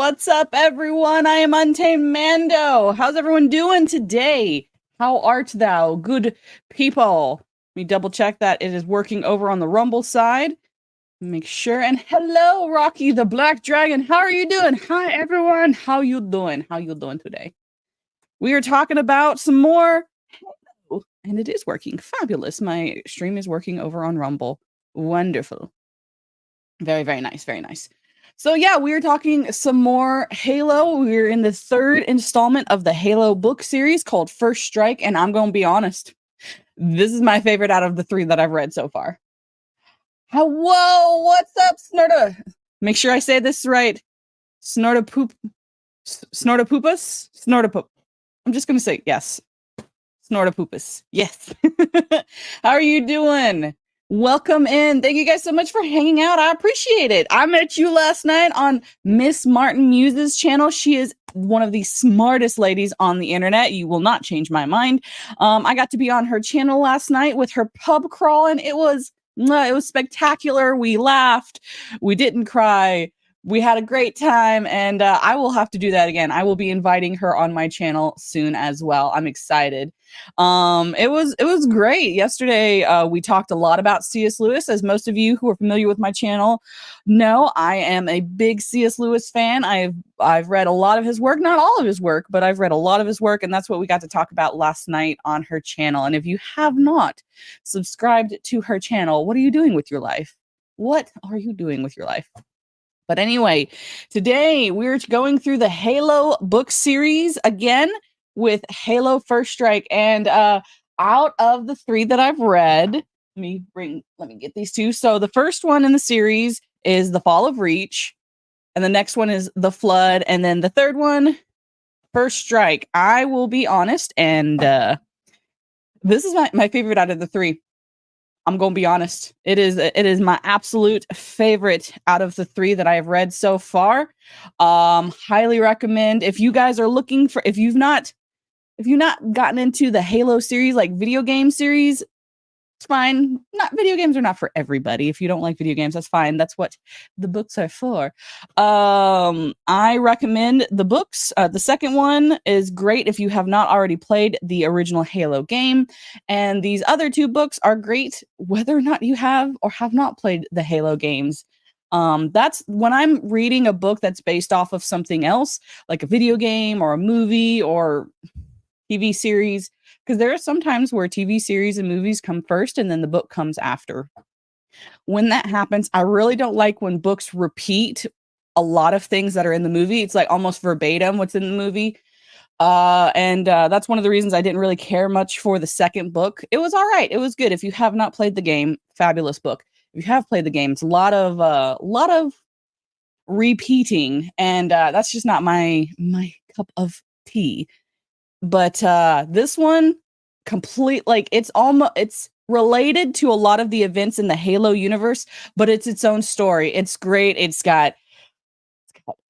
What's up, everyone? I am Untamed Mando. How's everyone doing today? How art thou, good people? Let me double check that it is working over on the Rumble side. Make sure. And hello, Rocky the Black Dragon. How are you doing? Hi, everyone. How you doing? How you doing today? We are talking about some more. And it is working. Fabulous. My stream is working over on Rumble. Wonderful. Very, very nice. Very nice. So yeah, we are talking some more Halo. We're in the third installment of the Halo book series called First Strike, and I'm going to be honest, this is my favorite out of the three that I've read so far. Whoa, what's up, Snorta? Make sure I say this right. Snortapoopus? Snortapoop. I'm just going to say yes. Snortapoopus. Yes. How are you doing? Welcome in. Thank you guys so much for hanging out. I appreciate it. I met you last night on Miss Martin Muse's channel. She is one of the smartest ladies on the internet. You will not change my mind. I got to be on her channel last night with her pub crawl, and it was spectacular. We laughed. We didn't cry. We had a great time, and I will have to do that again. I will be inviting her on my channel soon as well. I'm excited. It was great. Yesterday, we talked a lot about C.S. Lewis. As most of you who are familiar with my channel know, I am a big C.S. Lewis fan. I've read a lot of his work, not all of his work, but I've read a lot of his work, and that's what we got to talk about last night on her channel. And if you have not subscribed to her channel, what are you doing with your life? What are you doing with your life? But anyway, today we're going through the Halo book series again with Halo First Strike. And out of the three that I've read, let me get these two. So the first one in the series is The Fall of Reach, and the next one is The Flood, and then the third one, First Strike. I will be honest, and this is my favorite out of the three. I'm going to be honest. It is my absolute favorite out of the three that I have read so far. Highly recommend. If you guys are looking for, if you've not gotten into the Halo series, like video game series, it's fine. Not video games are not for everybody. If you don't like video games, that's fine. That's what the books are for. I recommend the books. The second one is great if you have not already played the original Halo game. And these other two books are great whether or not you have or have not played the Halo games. That's when I'm reading a book that's based off of something else, like a video game or a movie or TV series, because there are some times where TV series and movies come first and then the book comes after. When that happens, I really don't like when books repeat a lot of things that are in the movie. It's like almost verbatim what's in the movie. And that's one of the reasons I didn't really care much for the second book. It was all right. It was good. If you have not played the game, fabulous book. If you have played the game, it's a lot of repeating, and that's just not my cup of tea. But this one, it's related to a lot of the events in the Halo universe, but it's its own story. It's great. It's got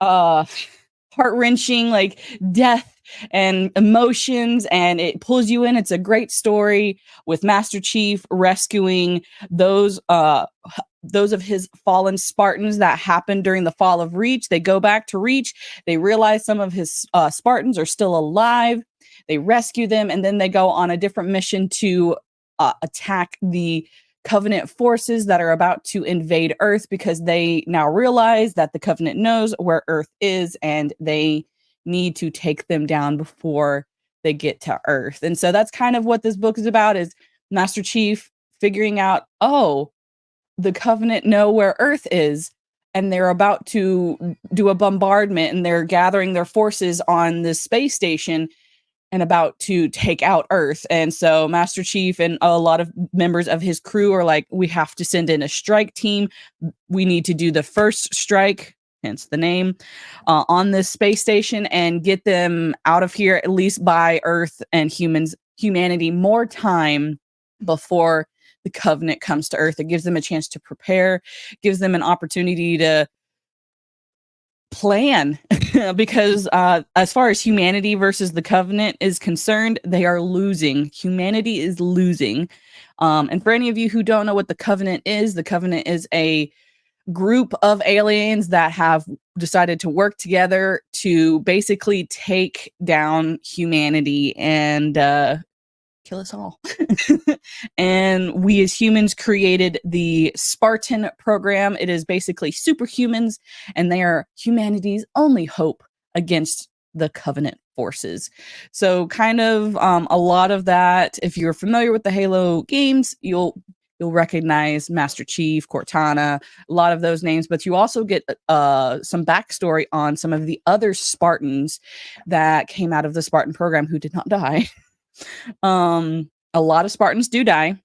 heart-wrenching, like, death and emotions, and it pulls you in. It's a great story with Master Chief rescuing those of his fallen Spartans that happened during the fall of Reach. They go back to Reach. They realize some of his Spartans are still alive. They rescue them, and then they go on a different mission to attack the Covenant forces that are about to invade Earth, because they now realize that the Covenant knows where Earth is, and they need to take them down before they get to Earth. And so that's kind of what this book is about, is Master Chief figuring out, oh, the Covenant know where Earth is, and they're about to do a bombardment, and they're gathering their forces on this space station and about to take out Earth. And so Master Chief and a lot of members of his crew are like, we have to send in a strike team. We need to do the first strike, hence the name, on this space station, and get them out of here, at least buy Earth and humanity more time before the Covenant comes to Earth. It gives them a chance to prepare, gives them an opportunity to plan, because as far as humanity versus the Covenant is concerned, they are losing. Humanity is losing. And for any of you who don't know what the Covenant is a group of aliens that have decided to work together to basically take down humanity and kill us all. And we as humans created the Spartan program. It is basically superhumans, and they are humanity's only hope against the Covenant forces. So kind of a lot of that, if you're familiar with the Halo games, you'll recognize Master Chief, Cortana, a lot of those names, but you also get some backstory on some of the other Spartans that came out of the Spartan program who did not die. A lot of Spartans do die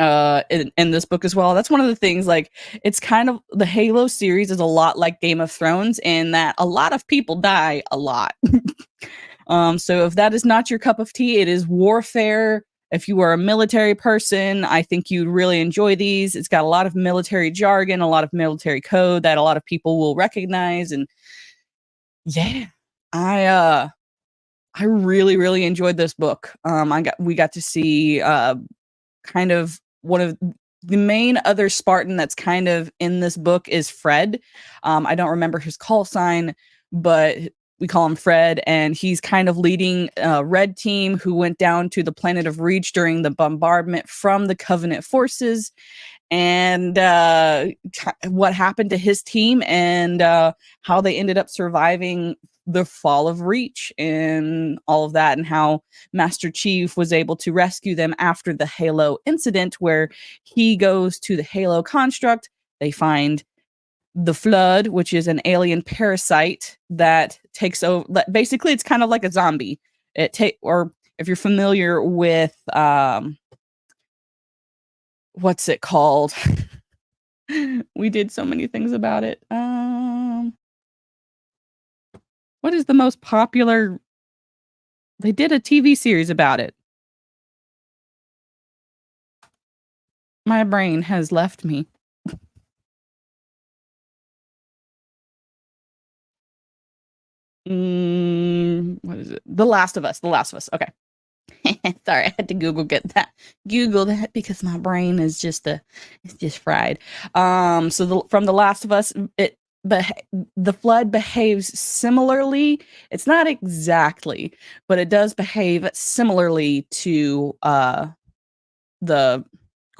in this book as well. That's one of the things, like, it's kind of, the Halo series is a lot like Game of Thrones in that a lot of people die a lot. So if that is not your cup of tea, it is warfare. If you are a military person, I think you'd really enjoy these. It's got a lot of military jargon, a lot of military code that a lot of people will recognize. And yeah, I really, really enjoyed this book. We got to see kind of one of the main other Spartan that's kind of in this book is Fred. I don't remember his call sign, but we call him Fred, and he's kind of leading a red team who went down to the planet of Reach during the bombardment from the Covenant forces, and what happened to his team, and how they ended up surviving the fall of Reach and all of that, and how Master Chief was able to rescue them after the Halo incident, where he goes to the Halo construct. They find the Flood, which is an alien parasite that takes over. Basically, it's kind of like a zombie. Or if you're familiar with what's it called? We did so many things about it. What is the most popular? They did a TV series about it. My brain has left me. What is it? The Last of Us. The Last of Us. Okay. Sorry, I had to Google that because my brain is it's just fried. So from The Last of Us, the Flood behaves similarly. It's not exactly, but it does behave similarly to the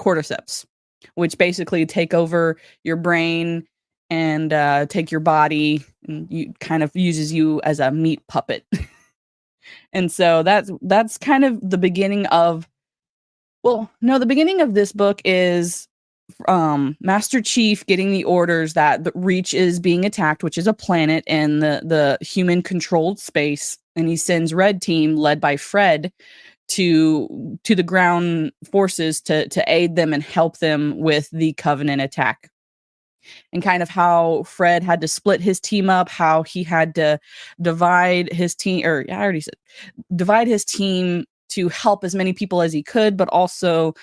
cordyceps, which basically take over your brain and take your body, and you kind of uses you as a meat puppet. And so that's kind of the beginning of, the beginning of this book is Master Chief getting the orders that the Reach is being attacked, which is a planet in the human controlled space, and he sends Red Team led by Fred to the ground forces to aid them and help them with the Covenant attack. And kind of how Fred had to split his team up, how he had to divide his team, or I already said, divide his team to help as many people as he could, but also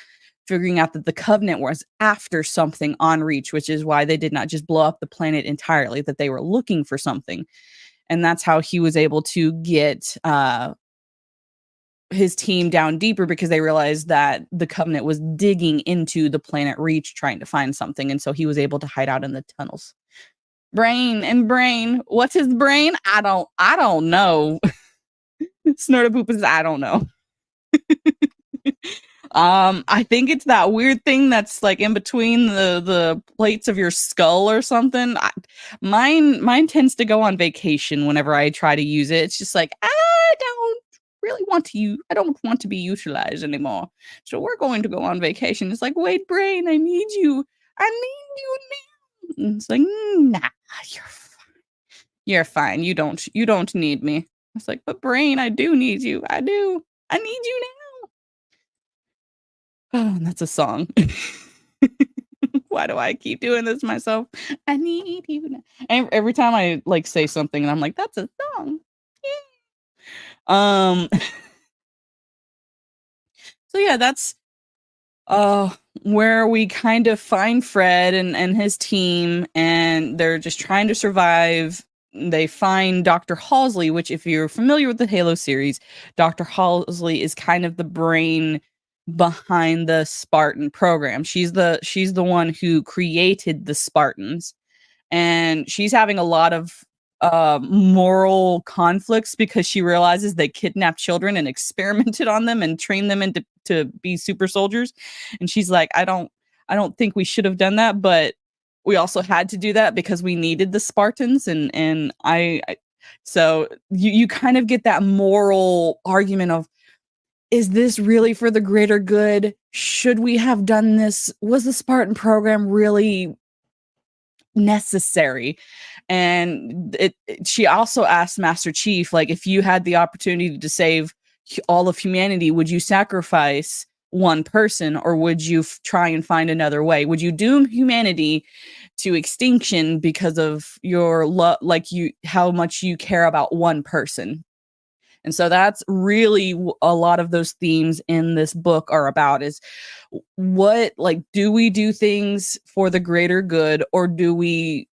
figuring out that the Covenant was after something on Reach, which is why they did not just blow up the planet entirely, that they were looking for something. And that's how he was able to get his team down deeper, because they realized that the Covenant was digging into the planet Reach trying to find something, and so he was able to hide out in the tunnels. Brain, what's his brain? I don't know. Snortapoopus, I don't know. I think it's that weird thing that's like in between the plates of your skull or something. Mine tends to go on vacation whenever I try to use it. It's just like, I don't want to be utilized anymore. So we're going to go on vacation. It's like, wait, brain, I need you now. And it's like, nah, you're fine. You don't need me. It's like, but brain, I do need you. I need you now. Oh, that's a song. Why do I keep doing this myself? I need you now. And every time I like say something and I'm like, that's a song. Yeah. So yeah, that's where we kind of find Fred and his team, and they're just trying to survive. They find Dr. Halsey, which, if you're familiar with the Halo series, Dr. Halsey is kind of the brain behind the Spartan program. She's the one who created the Spartans, and she's having a lot of moral conflicts because she realizes they kidnapped children and experimented on them and trained them into to be super soldiers. And she's like, I don't think we should have done that, but we also had to do that because we needed the Spartans. And I so you kind of get that moral argument of, is this really for the greater good? Should we have done this? Was the Spartan program really necessary? And she also asked Master Chief, like, if you had the opportunity to save all of humanity, would you sacrifice one person, or would you try and find another way? Would you doom humanity to extinction because of your love, like you, how much you care about one person? And so that's really a lot of those themes in this book are about, is what, like, do we do things for the greater good, or do we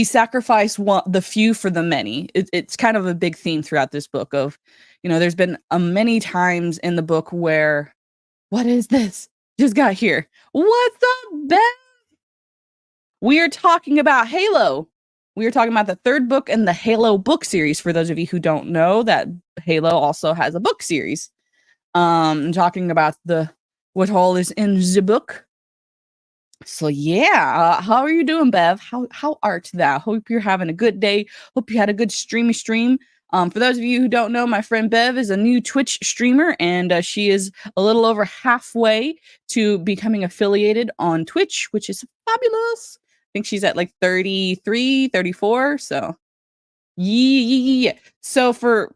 sacrifice the few for the many? It's kind of a big theme throughout this book of, there's been many times in the book where, what is this? Just got here. What's up, Ben? We are talking about Halo. We are talking about the third book in the Halo book series. For those of you who don't know, that Halo also has a book series. Talking about what all is in the book. So yeah, how are you doing, Bev? How art thou? Hope you're having a good day. Hope you had a good stream. For those of you who don't know, my friend Bev is a new Twitch streamer, and she is a little over halfway to becoming affiliated on Twitch, which is fabulous. I think she's at like 33, 34. So yeah. So for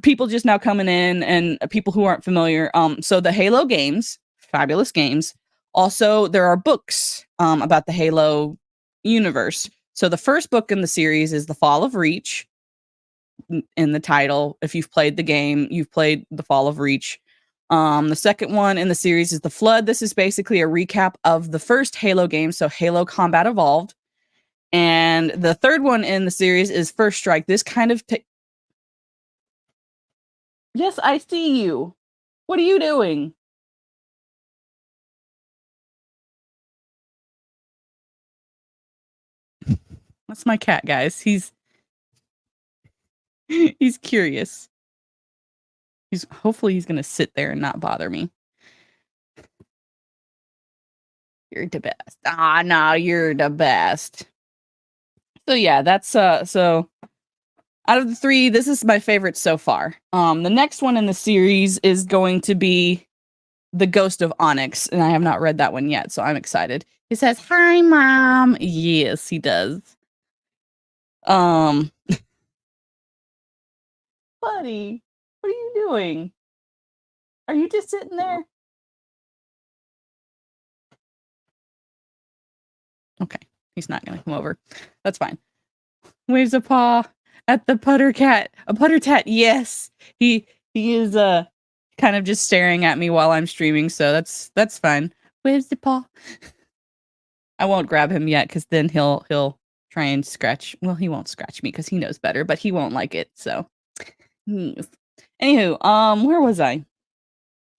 people just now coming in and people who aren't familiar, so the Halo games, fabulous games. Also, there are books about the Halo universe. So the first book in the series is The Fall of Reach. In the title, if you've played the game, you've played The Fall of Reach. The second one in the series is The Flood. This is basically a recap of the first Halo game, so Halo Combat Evolved. And the third one in the series is First Strike. This kind of Yes, I see you. What are you doing? That's my cat, guys. He's curious. Hopefully he's gonna sit there and not bother me. You're the best. No, you're the best. So yeah, that's so out of the three, this is my favorite so far. The next one in the series is going to be The Ghost of Onyx, and I have not read that one yet, so I'm excited. He says, "Hi, Mom." Yes, he does. Buddy, what are you doing? Are you just sitting there? Okay, he's not gonna come over. That's fine. Waves a paw at the putter cat. A putter tat. Yes, he is kind of just staring at me while I'm streaming, so that's fine. Waves the paw. I won't grab him yet because then he'll try and scratch. Well, he won't scratch me because he knows better, but he won't like it. So, anywho, where was I?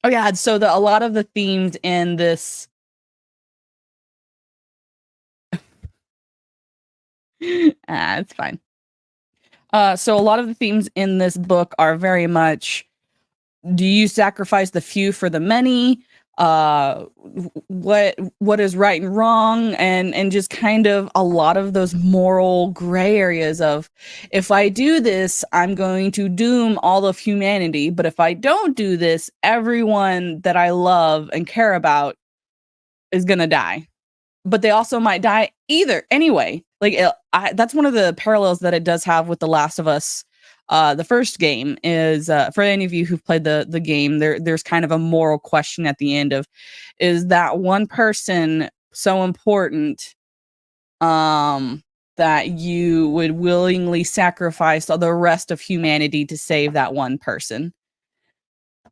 Oh yeah, so a lot of the themes in this. It's fine. So a lot of the themes in this book are very much, do you sacrifice the few for the many? What is right and wrong? And just kind of a lot of those moral gray areas of, if I do this, I'm going to doom all of humanity. But if I don't do this, everyone that I love and care about is going to die. But they also might die either anyway. Like that's one of the parallels that it does have with The Last of Us. The first game is, for any of you who've played the game, there's kind of a moral question at the end of, is that one person so important that you would willingly sacrifice the rest of humanity to save that one person?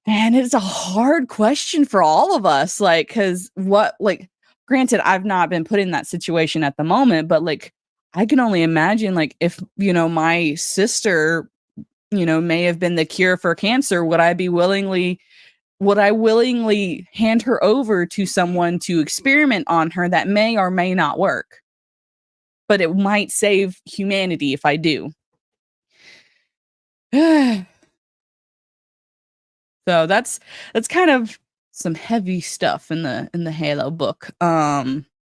And it's a hard question for all of us, like, because granted, I've not been put in that situation at the moment, but like, I can only imagine, like, if, my sister may have been the cure for cancer, would I willingly hand her over to someone to experiment on her that may or may not work? But it might save humanity if I do. So that's kind of some heavy stuff in the Halo book.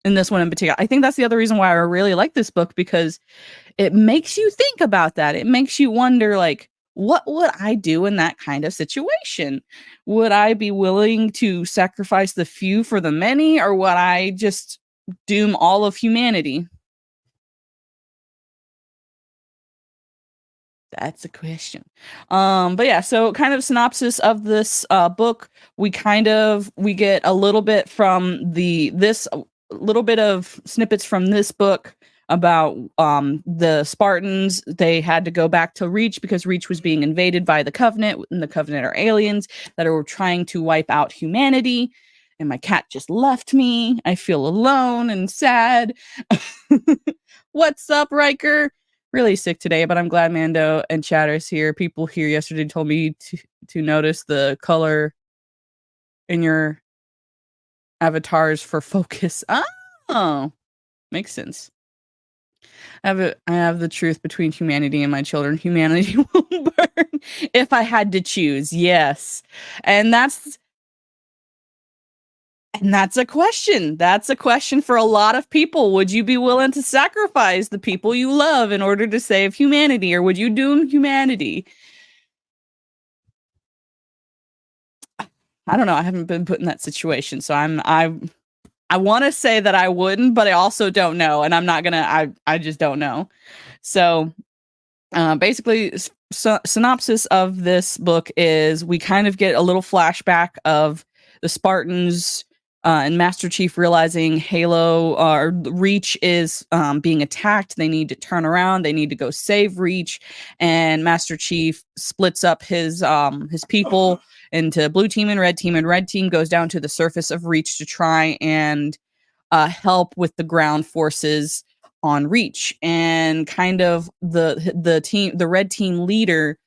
In this one in particular. I think that's the other reason why I really like this book, because it makes you think about that. It makes you wonder, like, what would I do in that kind of situation? Would I be willing to sacrifice the few for the many, or would I just doom all of humanity? That's a question. But yeah, so kind of synopsis of this book. We get a little bit from this a little bit of snippets from this book about the Spartans. They had to go back to Reach because Reach was being invaded by the Covenant, and the Covenant are aliens that are trying to wipe out humanity. And my cat just left me. I feel alone and sad. What's up, Riker? Really sick today, but I'm glad Mando and Chatter's here. People here yesterday told me to notice the color in your avatars for focus. Oh, makes sense. I have the truth between humanity and my children. Humanity will burn if I had to choose. Yes. And that's a question. That's a question for a lot of people. Would you be willing to sacrifice the people you love in order to save humanity, or would you doom humanity? I don't know. I haven't been put in that situation, so I want to say that I wouldn't, but I also don't know, and I'm not gonna. I just don't know. So, basically, synopsis of this book is we kind of get a little flashback of the Spartans and Master Chief realizing Halo or Reach is being attacked. They need to turn around. They need to go save Reach, and Master Chief splits up his people into blue team and red team, and red team goes down to the surface of Reach to try and help with the ground forces on Reach. And kind of the red team leader,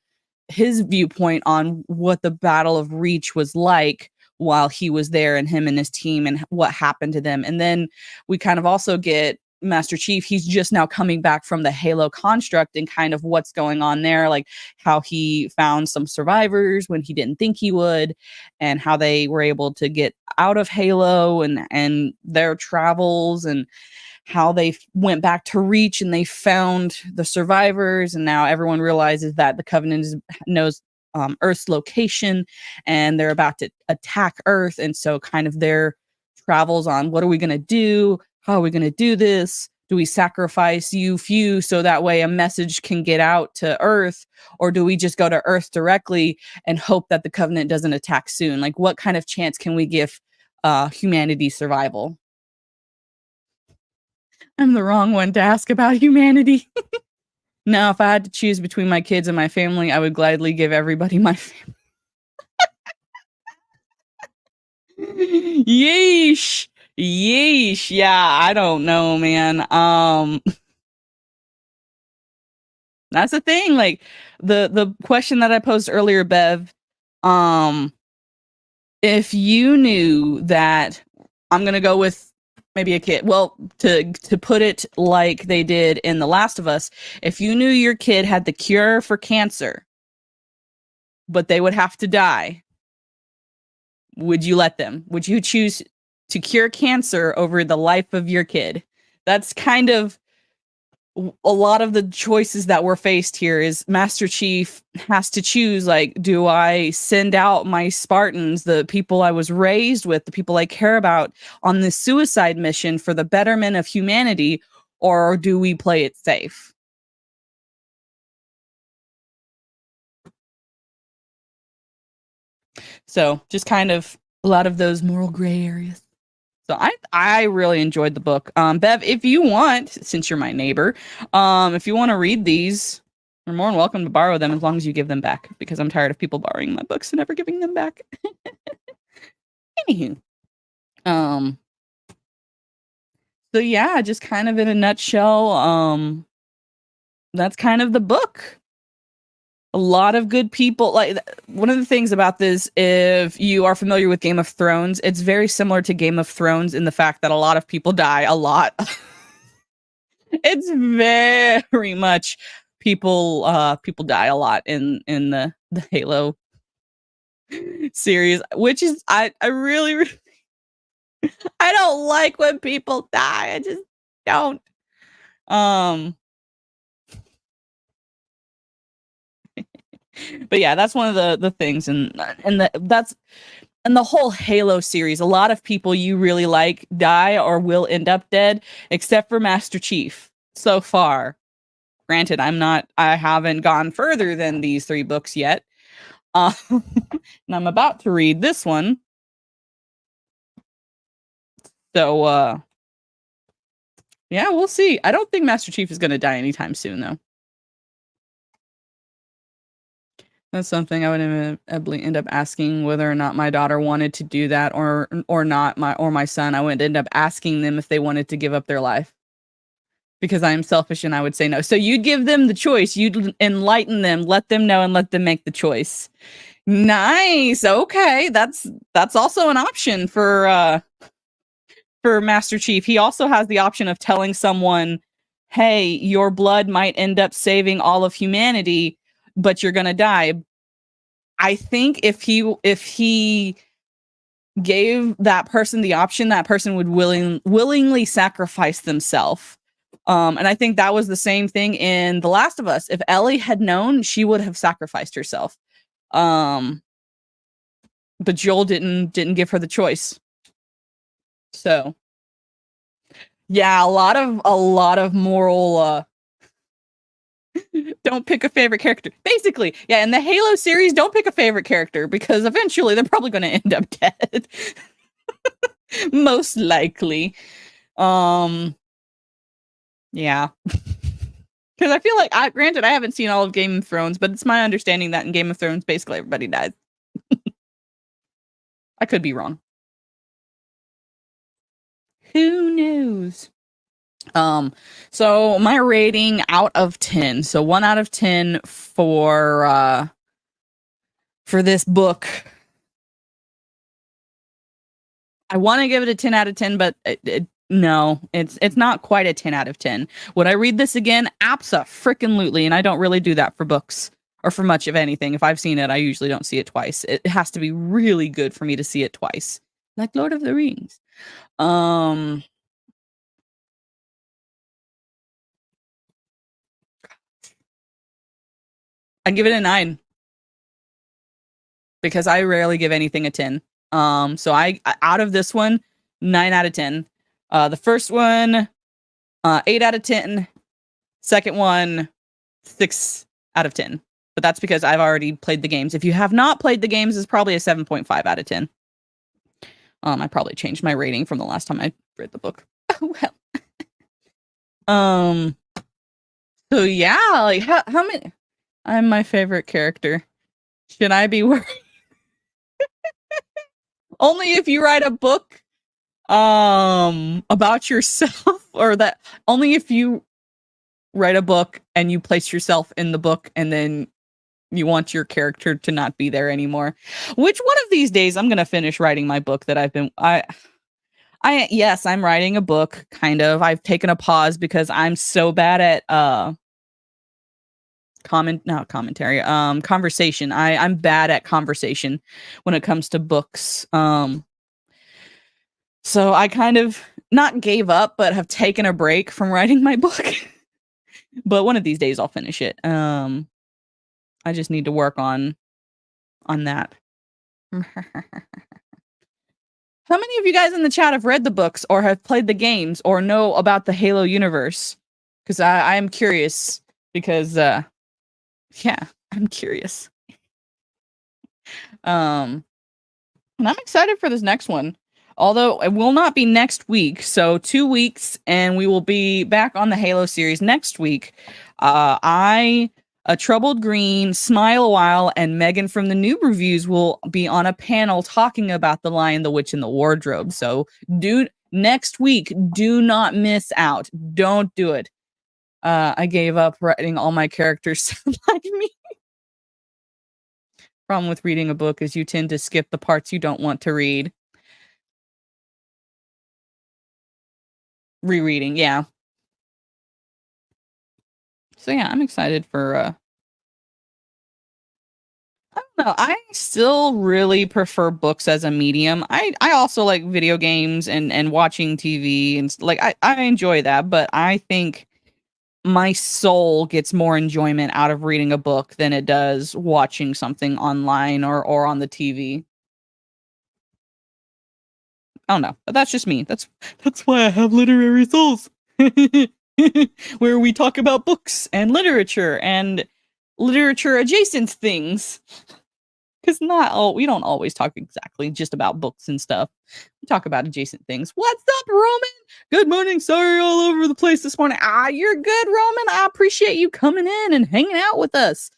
his viewpoint on what the Battle of Reach was like while he was there, and him and his team, and what happened to them. And then we kind of also get Master Chief. He's just now coming back from the Halo construct, and kind of what's going on there, like how he found some survivors when he didn't think he would, and how they were able to get out of Halo, and their travels, and how they went back to Reach and they found the survivors, and now everyone realizes that the Covenant knows Earth's location, and they're about to attack Earth. And so kind of their travels on, what are we going to do? How are we going to do this? Do we sacrifice you few so that way a message can get out to Earth? Or do we just go to Earth directly and hope that the Covenant doesn't attack soon? Like, what kind of chance can we give humanity survival? I'm the wrong one to ask about humanity. No, if I had to choose between my kids and my family, I would gladly give everybody my family. Yeesh. Yeesh. Yeah, I don't know, man. That's the thing. Like, the question that I posed earlier, Bev, um, if you knew that, I'm gonna go with maybe a kid. Well, to put it like they did in The Last of Us, if you knew your kid had the cure for cancer, but they would have to die, would you let them? Would you choose to cure cancer over the life of your kid? That's kind of a lot of the choices that we're faced here. Is Master Chief has to choose, like, do I send out my Spartans, the people I was raised with, the people I care about, on this suicide mission for the betterment of humanity, or do we play it safe? So just kind of a lot of those moral gray areas. So I really enjoyed the book. Bev, if you want, since you're my neighbor, if you want to read these, you're more than welcome to borrow them, as long as you give them back, because I'm tired of people borrowing my books and never giving them back. Anywho, um, so yeah, just kind of in a nutshell, that's kind of the book. A lot of good people. Like, one of the things about this, if you are familiar with Game of Thrones, it's very similar to Game of Thrones in the fact that a lot of people die a lot. It's very much people die a lot in the Halo series, which is I really I don't like when people die. I just don't. Um but yeah, that's one of the things, and that's and the whole Halo series. A lot of people you really like die or will end up dead, except for Master Chief so far. Granted, I haven't gone further than these 3 books yet. And I'm about to read this one. So yeah, we'll see. I don't think Master Chief is going to die anytime soon, though. That's something I would inevitably end up asking whether or not my daughter wanted to do that or not. My son, I would end up asking them if they wanted to give up their life, because I am selfish and I would say no. So you'd give them the choice. You'd enlighten them, let them know, and let them make the choice. Nice. Okay, that's also an option for Master Chief. He also has the option of telling someone, "Hey, your blood might end up saving all of humanity, but you're gonna die." I think if he gave that person the option, that person would willingly sacrifice themselves. And I think that was the same thing in The Last of Us. If Ellie had known, she would have sacrificed herself. But Joel didn't give her the choice. So yeah, a lot of moral don't pick a favorite character. Basically, yeah, in the Halo series, don't pick a favorite character, because eventually they're probably going to end up dead. Most likely. Yeah. Because I feel like, granted, I haven't seen all of Game of Thrones, but it's my understanding that in Game of Thrones, basically everybody dies. I could be wrong. Who knows? So my rating out of 10. So 1 out of 10 for this book. I want to give it a 10 out of 10, but no, it's not quite a 10 out of 10. Would I read this again? Abso-freaking-lutely, and I don't really do that for books or for much of anything. If I've seen it, I usually don't see it twice. It has to be really good for me to see it twice, like Lord of the Rings. I'd give it a 9, because I rarely give anything a 10. So I out of this one, 9 out of 10. The first one, 8 out of 10. Second one, 6 out of 10. But that's because I've already played the games. If you have not played the games, it's probably a 7.5 out of 10. I probably changed my rating from the last time I read the book. Oh well. So yeah, like how many? I'm my favorite character. Should I be worried? Only if you write a book about yourself, or that only if you write a book and you place yourself in the book and then you want your character to not be there anymore. Which one of these days I'm going to finish writing my book that yes, I'm writing a book, kind of. I've taken a pause because I'm so bad at conversation. I'm bad at conversation when it comes to books. So I kind of not gave up, but have taken a break from writing my book. But one of these days I'll finish it. I just need to work on that. How many of you guys in the chat have read the books or have played the games or know about the Halo universe? Because I am curious. Because yeah, I'm curious. And I'm excited for this next one. Although it will not be next week, so 2 weeks, and we will be back on the Halo series next week. Troubled Green, Smile a While, and Megan from the Noob Reviews will be on a panel talking about The Lion, the Witch, and the Wardrobe. So, next week, do not miss out. Don't do it. I gave up writing all my characters like me. Problem with reading a book is you tend to skip the parts you don't want to read. Rereading, yeah. So yeah, I'm excited for I don't know. I still really prefer books as a medium. I also like video games and watching TV and like I enjoy that, but I think my soul gets more enjoyment out of reading a book than it does watching something online or on the TV. I don't know, but that's just me. That's why I have Literary Souls, where we talk about books and literature adjacent things. Because we don't always talk exactly just about books and stuff. We talk about adjacent things. What's up, Roman? Good morning. Sorry, all over the place this morning. You're good, Roman. I appreciate you coming in and hanging out with us.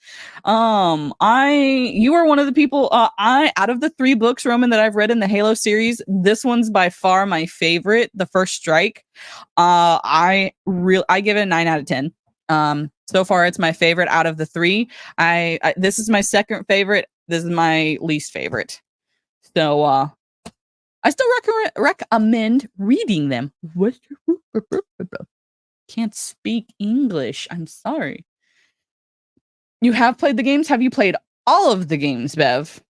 You are one of the people. Out of the 3 books, Roman, that I've read in the Halo series, this one's by far my favorite. The First Strike. I give it a 9 out of 10. So far it's my favorite out of the 3. This is my second favorite. This is my least favorite. So I still recommend reading them. Can't speak English. I'm sorry. You have played the games? Have you played all of the games, Bev?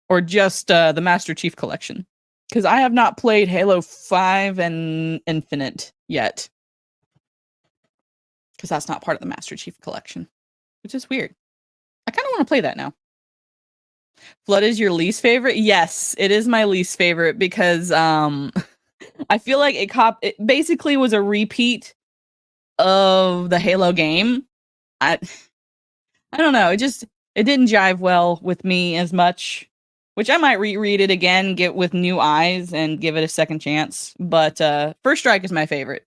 Or just the Master Chief Collection? Because I have not played Halo 5 and Infinite yet. Because that's not part of the Master Chief Collection. Which is weird. I kind of want to play that now. Flood is your least favorite? Yes, it is my least favorite because I feel like it basically was a repeat of the Halo game. I don't know. It didn't jive well with me as much, which I might reread it again, get with new eyes and give it a second chance. But First Strike is my favorite.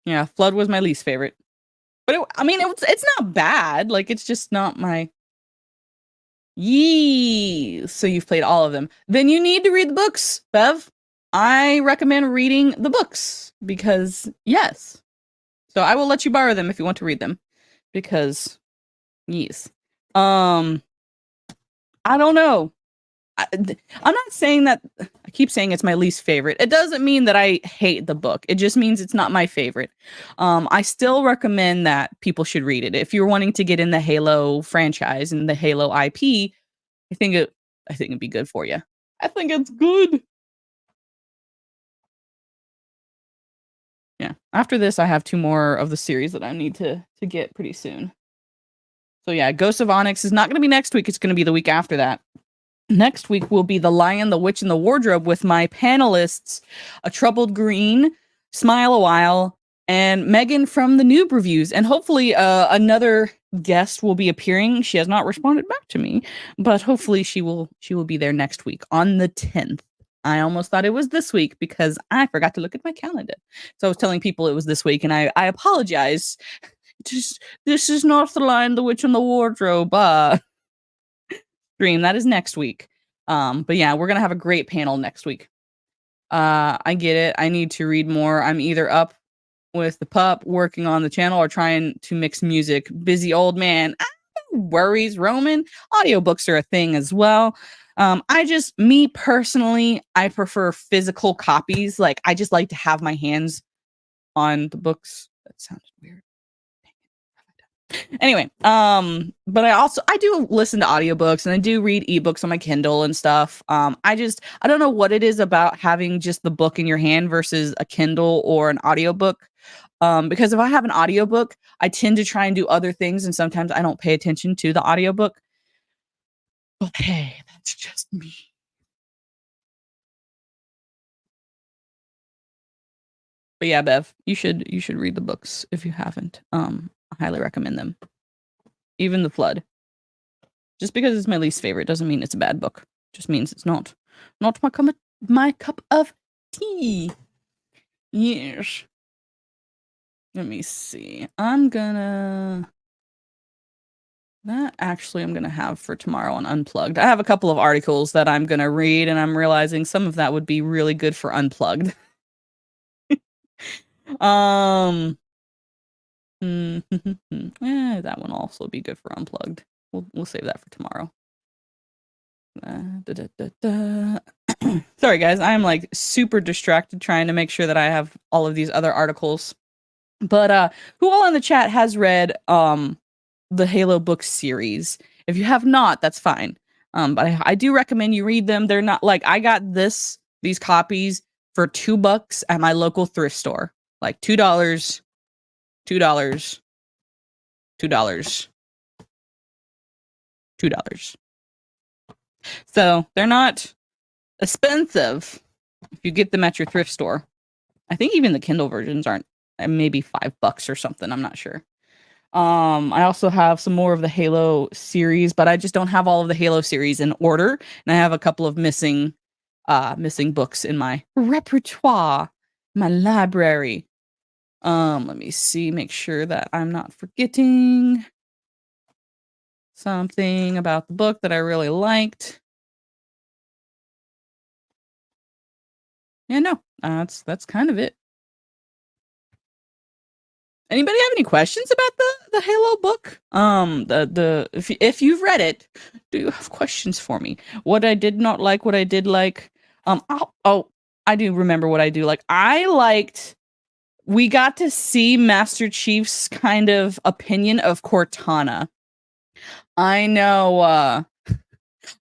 Yeah, Flood was my least favorite. But it's not bad. Like, it's just not my. Yee. So you've played all of them. Then you need to read the books, Bev. I recommend reading the books because yes. So I will let you borrow them if you want to read them because yes. I don't know. I'm not saying that. I keep saying it's my least favorite. It doesn't mean that I hate the book. It just means it's not my favorite. I still recommend that people should read it. If you're wanting to get in the Halo franchise and the Halo IP, I think it'd be good for you. I think it's good. Yeah. After this, I have 2 more of the series that I need to get pretty soon. So yeah, Ghost of Onyx is not going to be next week. It's going to be the week after that. Next week will be The Lion, the Witch, and the Wardrobe with my panelists, A Troubled Green, Smile a While, and Megan from the Noob Reviews. And hopefully another guest will be appearing. She has not responded back to me, but hopefully she will be there next week on the 10th. I almost thought it was this week because I forgot to look at my calendar. So I was telling people it was this week, and I apologize. This is not The Lion, the Witch, and the Wardrobe. Stream. That is next week. But yeah, we're gonna have a great panel next week. I get it. I need to read more. I'm either up with the pup, working on the channel, or trying to mix music. Busy old man. No worries, Roman. Audiobooks are a thing as well. Me personally, I prefer physical copies. Like, I just like to have my hands on the books. That sounded weird. Anyway, but I do listen to audiobooks and I do read ebooks on my Kindle and stuff. I don't know what it is about having just the book in your hand versus a Kindle or an audiobook. Because if I have an audiobook, I tend to try and do other things and sometimes I don't pay attention to the audiobook. But hey, that's just me. But yeah, Bev, you should read the books if you haven't. I highly recommend them. Even The Flood. Just because it's my least favorite doesn't mean it's a bad book. Just means it's not my cup of tea. Yes. Let me see. I'm gonna have for tomorrow on Unplugged. I have a couple of articles that I'm gonna read, and I'm realizing some of that would be really good for Unplugged. That one will also be good for unplugged. We'll save that for tomorrow. Sorry guys, I'm like super distracted trying to make sure that I have all of these other articles. But who all in the chat has read the Halo book series? If you have not, that's fine. But I do recommend you read them. They're not like I got these copies for $2 at my local thrift store. Like $2, $2, $2, $2. So they're not expensive if you get them at your thrift store. I think even the Kindle versions aren't, maybe $5 or something. I'm not sure. I also have some more of the Halo series, but I just don't have all of the Halo series in order, and I have a couple of missing books in my repertoire, my library. Let me see, make sure that I'm not forgetting something about the book that I really liked. Yeah, no, that's kind of it. Anybody have any questions about the Halo book? If you've read it, do you have questions for me? What I did not like, what I did like. I do remember what I do like. I liked we got to see Master Chief's kind of opinion of Cortana. I know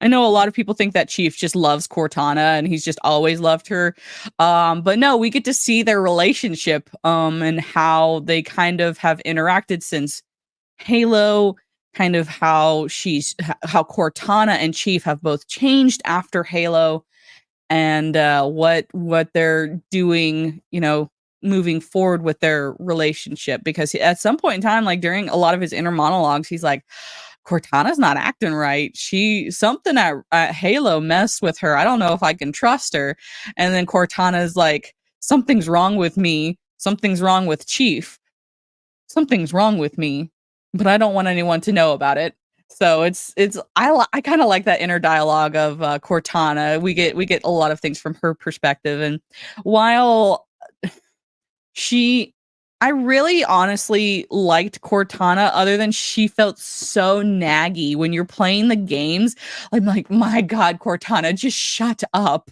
I know a lot of people think that Chief just loves Cortana and he's just always loved her. But no, we get to see their relationship and how they kind of have interacted since Halo, kind of how Cortana and Chief have both changed after Halo, and what they're doing, moving forward with their relationship. Because at some point in time, like during a lot of his inner monologues, he's like, Cortana's not acting right. Something at Halo messed with her. I don't know if I can trust her. And then Cortana's like, something's wrong with me. Something's wrong with Chief. Something's wrong with me, but I don't want anyone to know about it. So I kind of like that inner dialogue of Cortana. We get a lot of things from her perspective, and while I really honestly liked Cortana, other than she felt so naggy when you're playing the games. I'm like, my God, Cortana, just shut up.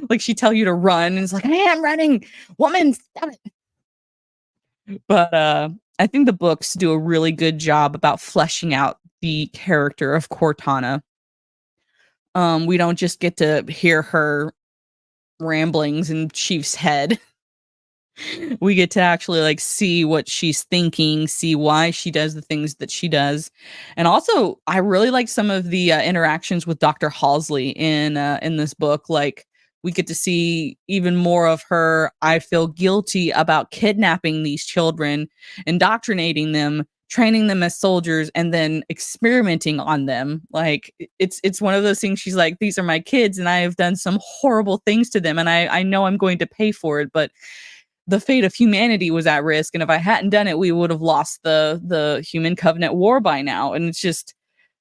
Like, she'd tell you to run, and it's like, I am running, woman, stop it. But I think the books do a really good job about fleshing out the character of Cortana. We don't just get to hear her ramblings in Chief's head. We get to actually like see what she's thinking, see why she does the things that she does. And also, I really like some of the interactions with Dr. Halsey in this book. Like, we get to see even more of her. I feel guilty about kidnapping these children, indoctrinating them, training them as soldiers, and then experimenting on them. Like, it's one of those things. She's like, these are my kids, and I have done some horrible things to them, and I know I'm going to pay for it, but the fate of humanity was at risk, and if I hadn't done it, we would have lost the Human Covenant War by now. And it's just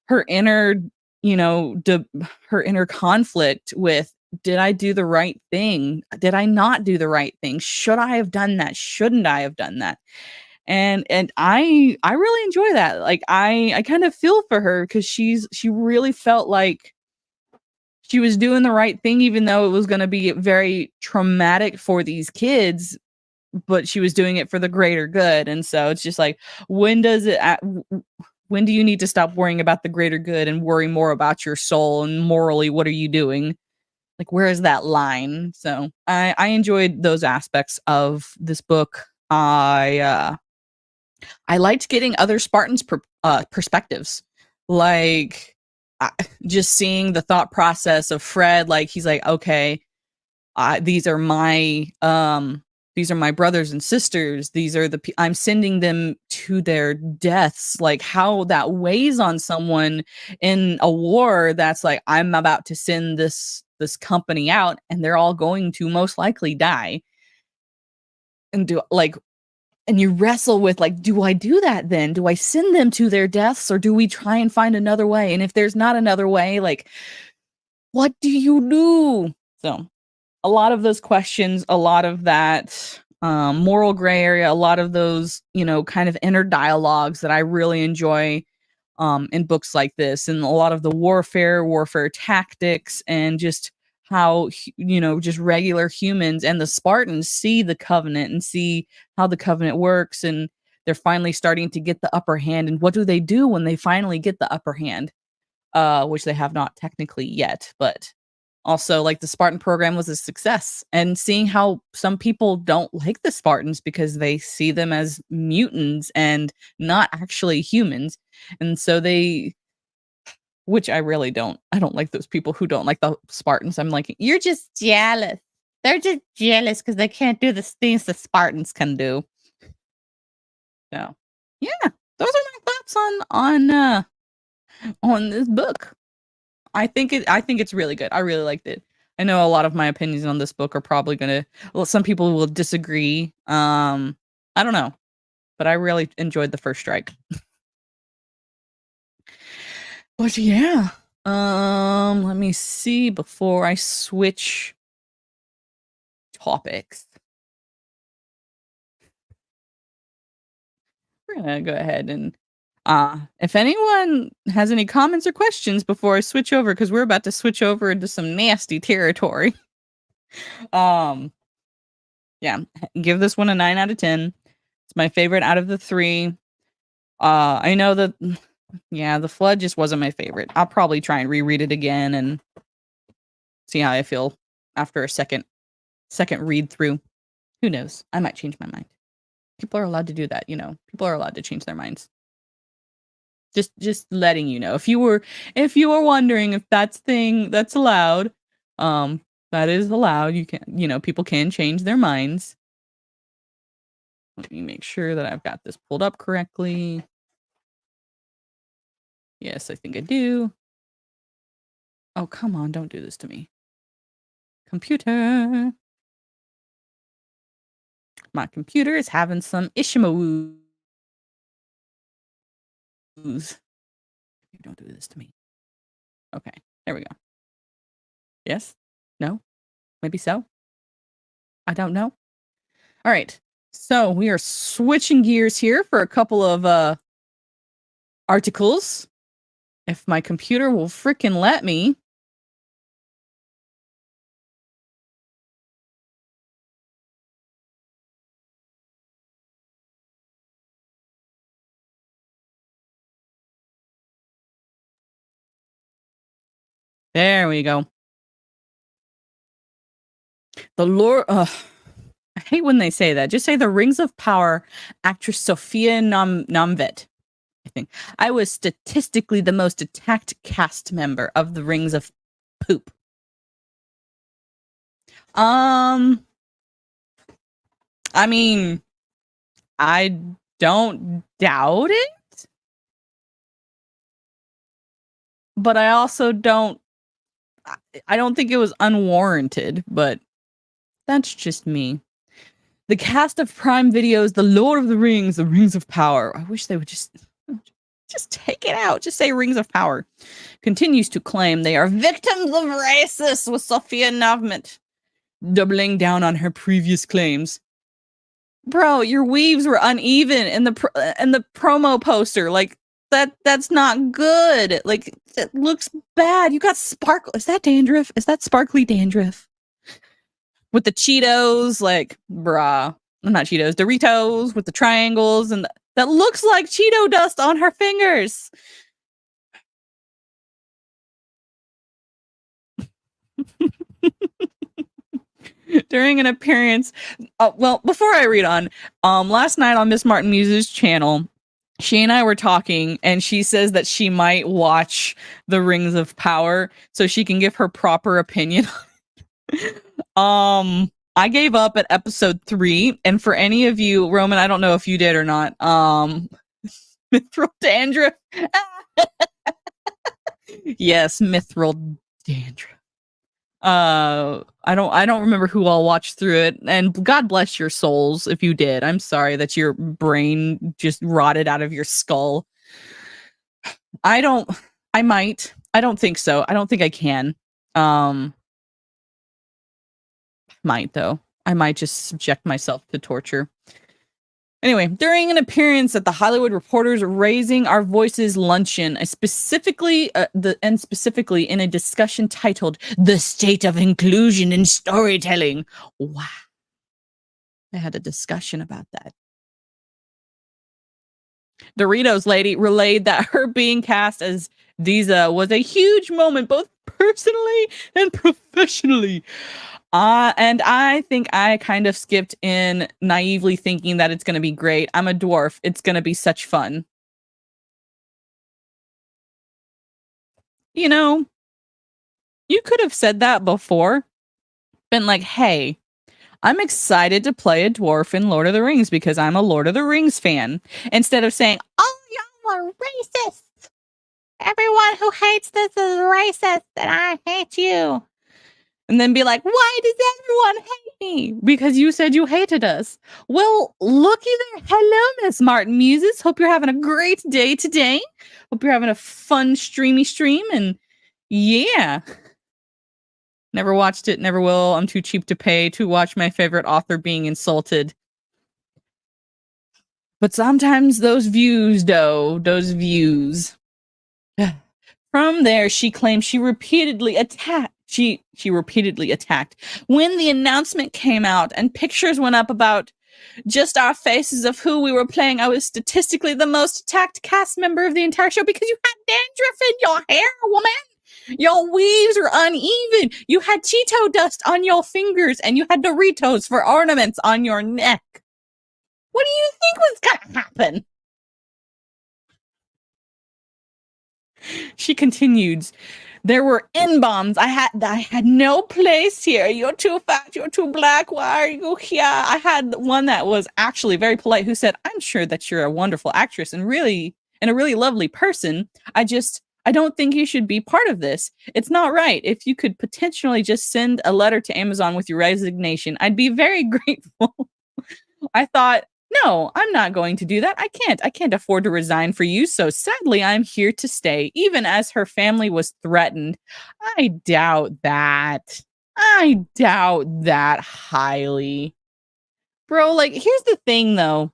her inner, her inner conflict with, did I do the right thing? Did I not do the right thing? Should I have done that? Shouldn't I have done that? And I really enjoy that. Like, I kind of feel for her, because she really felt like she was doing the right thing, even though it was going to be very traumatic for these kids, but she was doing it for the greater good. And so it's just like, when do you need to stop worrying about the greater good and worry more about your soul, and morally, what are you doing? Like, where is that line? So I enjoyed those aspects of this book. I liked getting other Spartans perspectives, like just seeing the thought process of Fred. Like, he's like, okay, these are my brothers and sisters. These are I'm sending them to their deaths. Like, how that weighs on someone in a war that's like, I'm about to send this company out, and they're all going to most likely die. And you wrestle with, like, do I do that then? Do I send them to their deaths, or do we try and find another way? And if there's not another way, like, what do you do? So a lot of those questions, a lot of that moral gray area, a lot of those, kind of inner dialogues that I really enjoy in books like this, and a lot of the warfare tactics, and just how, just regular humans and the Spartans see the Covenant and see how the Covenant works, and they're finally starting to get the upper hand. And what do they do when they finally get the upper hand? Which they have not technically yet, but also, like, the Spartan program was a success, and seeing how some people don't like the Spartans because they see them as mutants and not actually humans. And so which I really don't. I don't like those people who don't like the Spartans. I'm like, you're just jealous. They're just jealous because they can't do the things the Spartans can do. So, yeah, those are my thoughts on this book. I think it's really good. I really liked it. I know a lot of my opinions on this book are probably some people will disagree. I don't know, but I really enjoyed the first strike. But yeah, let me see before I switch topics. We're gonna go ahead and if anyone has any comments or questions before I switch over, because we're about to switch over into some nasty territory. Yeah, give this one a 9 out of 10. It's my favorite out of the 3. I know that, yeah, The Flood just wasn't my favorite. I'll probably try and reread it again and see how I feel after a second read through. Who knows? I might change my mind. People are allowed to do that, People are allowed to change their minds. Just letting you know. If you were wondering if that's allowed, that is allowed. You can, people can change their minds. Let me make sure that I've got this pulled up correctly. Yes, I think I do. Oh, come on, don't do this to me. Computer. My computer is having some issues. Don't do this to me. Okay, there we go. Yes? No? Maybe so? I don't know. All right. So we are switching gears here for a couple of articles. If my computer will frickin' let me. There we go. The lore. I hate when they say that. Just say the Rings of Power actress Sophia Namvet. I think I was statistically the most attacked cast member of the Rings of Poop. I mean, I don't doubt it, but I also don't. I don't think it was unwarranted, but that's just me. The cast of Prime Video's The Lord of the Rings, The Rings of Power. I wish they would just take it out. Just say Rings of Power. Continues to claim they are victims of racist with Sophia Namvet, doubling down on her previous claims. Bro, your weaves were uneven in the promo poster. Like, that's not good. Like, it looks bad. You got sparkle. Is that dandruff? Is that sparkly dandruff? With the Cheetos, like, bruh. Not Cheetos, Doritos with the triangles, and that looks like Cheeto dust on her fingers. During an appearance, well, before I read on, last night on Miss Martin Muse's channel, she and I were talking, and she says that she might watch The Rings of Power so she can give her proper opinion. I gave up at episode 3, and for any of you, Roman, I don't know if you did or not. Mithril dandruff. Yes, mithril dandruff. I don't remember who all watched through it, and God bless your souls if you did. I'm sorry that your brain just rotted out of your skull. I don't think so. I don't think I can. Might though. I might just subject myself to torture. Anyway, during an appearance at the Hollywood Reporters Raising Our Voices luncheon, specifically in a discussion titled "The State of Inclusion in Storytelling." Wow. They had a discussion about that. Doritos lady relayed that her being cast as Deeza was a huge moment, both personally and professionally. And I think I kind of skipped in naively thinking that it's going to be great. I'm a dwarf. It's going to be such fun. You know, you could have said that before. Been like, hey, I'm excited to play a dwarf in Lord of the Rings because I'm a Lord of the Rings fan. Instead of saying, oh, y'all are racist. Everyone who hates this is racist and I hate you. And then be like, why does everyone hate me? Because you said you hated us. Well, looky there. Hello, Miss Martin Muses. Hope you're having a great day today. Hope you're having a fun streamy stream. And yeah. Never watched it, never will. I'm too cheap to pay to watch my favorite author being insulted. But sometimes those views, though, those views. From there, she claimed she repeatedly attacked. She repeatedly attacked when the announcement came out and pictures went up about just our faces of who we were playing. I was statistically the most attacked cast member of the entire show because you had dandruff in your hair, woman. Your weaves were uneven. You had Cheeto dust on your fingers and you had Doritos for ornaments on your neck. What do you think was gonna happen? She continues, there were N-bombs. I had no place here. You're too fat. You're too black. Why are you here? I had one that was actually very polite who said, I'm sure that you're a wonderful actress and a really lovely person. I don't think you should be part of this. It's not right. If you could potentially just send a letter to Amazon with your resignation, I'd be very grateful. I thought, no, I'm not going to do that. I can't afford to resign for you. So sadly, I'm here to stay, even as her family was threatened. I doubt that. I doubt that highly. Bro, like, here's the thing, though.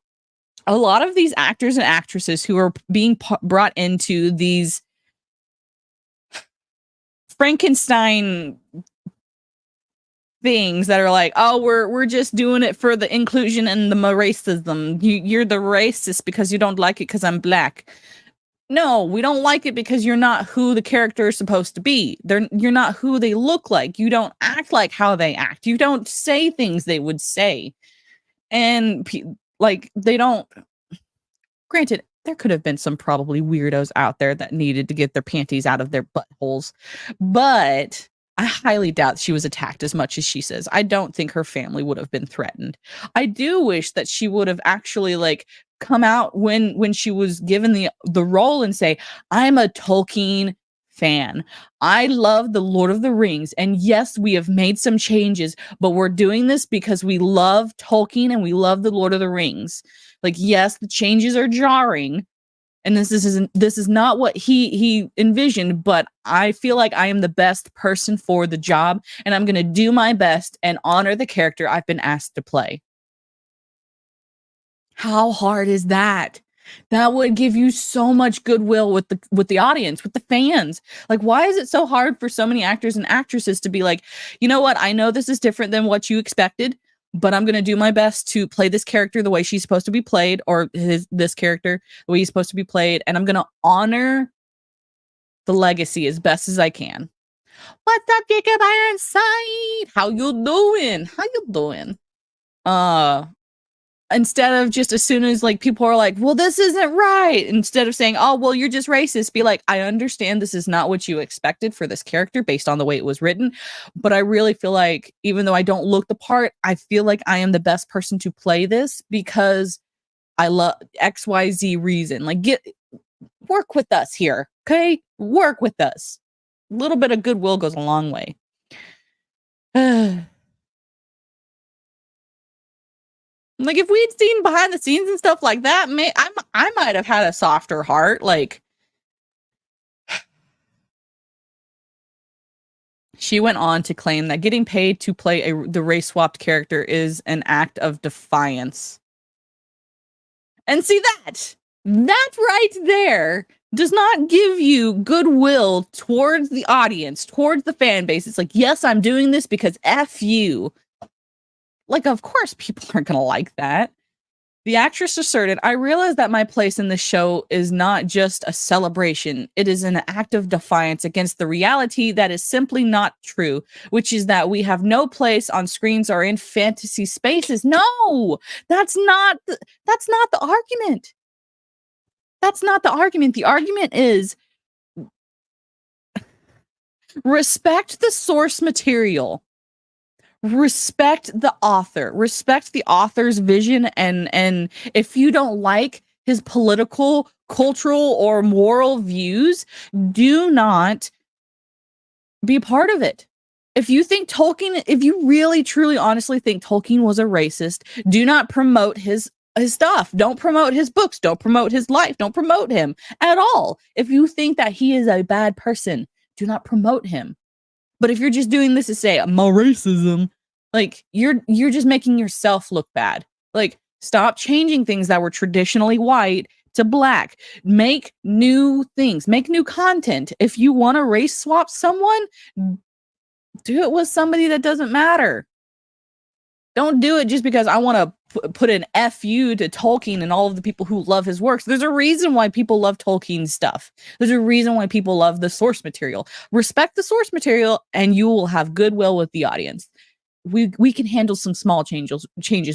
A lot of these actors and actresses who are being brought into these Frankenstein things that are like, oh, we're just doing it for the inclusion and the racism. You're the racist because you don't like it because I'm black. No, we don't like it because you're not who the character is supposed to be. You're not who they look like. You don't act like how they act. You don't say things they would say. And like they don't. Granted, there could have been some probably weirdos out there that needed to get their panties out of their buttholes, but I highly doubt she was attacked as much as she says. I don't think her family would have been threatened. I do wish that she would have actually like come out when she was given the role and say, I'm a Tolkien fan. I love the Lord of the Rings. And yes, we have made some changes, but we're doing this because we love Tolkien and we love the Lord of the Rings. Like, yes, the changes are jarring, and this is not what he envisioned, but I feel like I am the best person for the job, and I'm going to do my best and honor the character I've been asked to play. How hard is that? That would give you so much goodwill with the audience, with the fans. Like, why is it so hard for so many actors and actresses to be like, you know what? I know this is different than what you expected, but I'm going to do my best to play this character the way she's supposed to be played, or this character the way he's supposed to be played. And I'm going to honor the legacy as best as I can. What's up, Jacob Ironside? How you doing? How you doing? Instead of just as soon as like people are like, well, this isn't right, instead of saying, oh, well, you're just racist, be like, I understand this is not what you expected for this character based on the way it was written, but I really feel like even though I don't look the part, I feel like I am the best person to play this because I love XYZ reason. Like, work with us here, okay? Work with us. A little bit of goodwill goes a long way. Like, if we'd seen behind the scenes and stuff like that, I might have had a softer heart. Like, She went on to claim that getting paid to play the race swapped character is an act of defiance. And see that right there does not give you goodwill towards the audience, towards the fan base. It's like, yes, I'm doing this because F you. Like, of course, people aren't going to like that. The actress asserted, I realize that my place in the show is not just a celebration. It is an act of defiance against the reality that is simply not true, which is that we have no place on screens or in fantasy spaces. No, that's not the argument. That's not the argument. The argument is respect the source material. Respect the author, respect the author's vision, and if you don't like his political, cultural, or moral views, do not be part of it. If you think Tolkien, if you really, truly, honestly think Tolkien was a racist, do not promote his stuff. Don't promote his books. Don't promote his life. Don't promote him at all. If you think that he is a bad person, do not promote him. But if you're just doing this to say more racism, like you're just making yourself look bad. Like, stop changing things that were traditionally white to black. Make new things, make new content. If you want to race swap someone, do it with somebody that doesn't matter. Don't do it just because I want to put an FU to Tolkien and all of the people who love his works. There's a reason why people love Tolkien's stuff. There's a reason why people love the source material. Respect the source material and you will have goodwill with the audience. We can handle some small changes.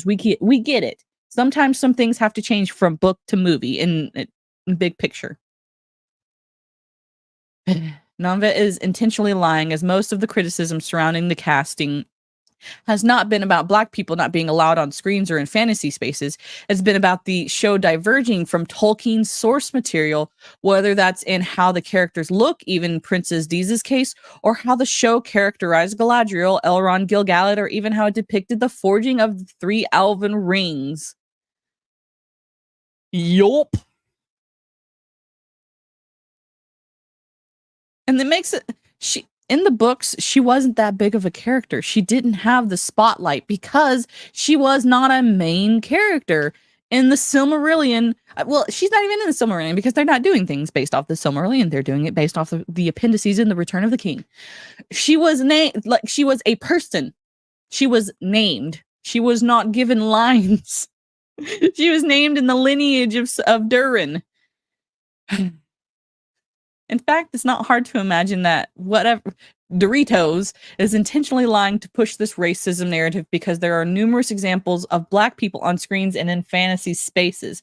We get it. Sometimes some things have to change from book to movie in big picture. Nonvet is intentionally lying, as most of the criticism surrounding the casting has not been about Black people not being allowed on screens or in fantasy spaces. It's been about the show diverging from Tolkien's source material, whether that's in how the characters look, even Princess Disa's case, or how the show characterized Galadriel, Elrond, Gil-galad, or even how it depicted the forging of the 3 elven rings. Yup. And that makes it... In the books, she wasn't that big of a character. She didn't have the spotlight because she was not a main character. In the Silmarillion, well, she's not even in the Silmarillion because they're not doing things based off the Silmarillion. They're doing it based off of the appendices in the Return of the King. She was named, like, she was a person. She was named. She was not given lines. She was named in the lineage of Durin. In fact, it's not hard to imagine that whatever Doritos is intentionally lying to push this racism narrative because there are numerous examples of Black people on screens and in fantasy spaces.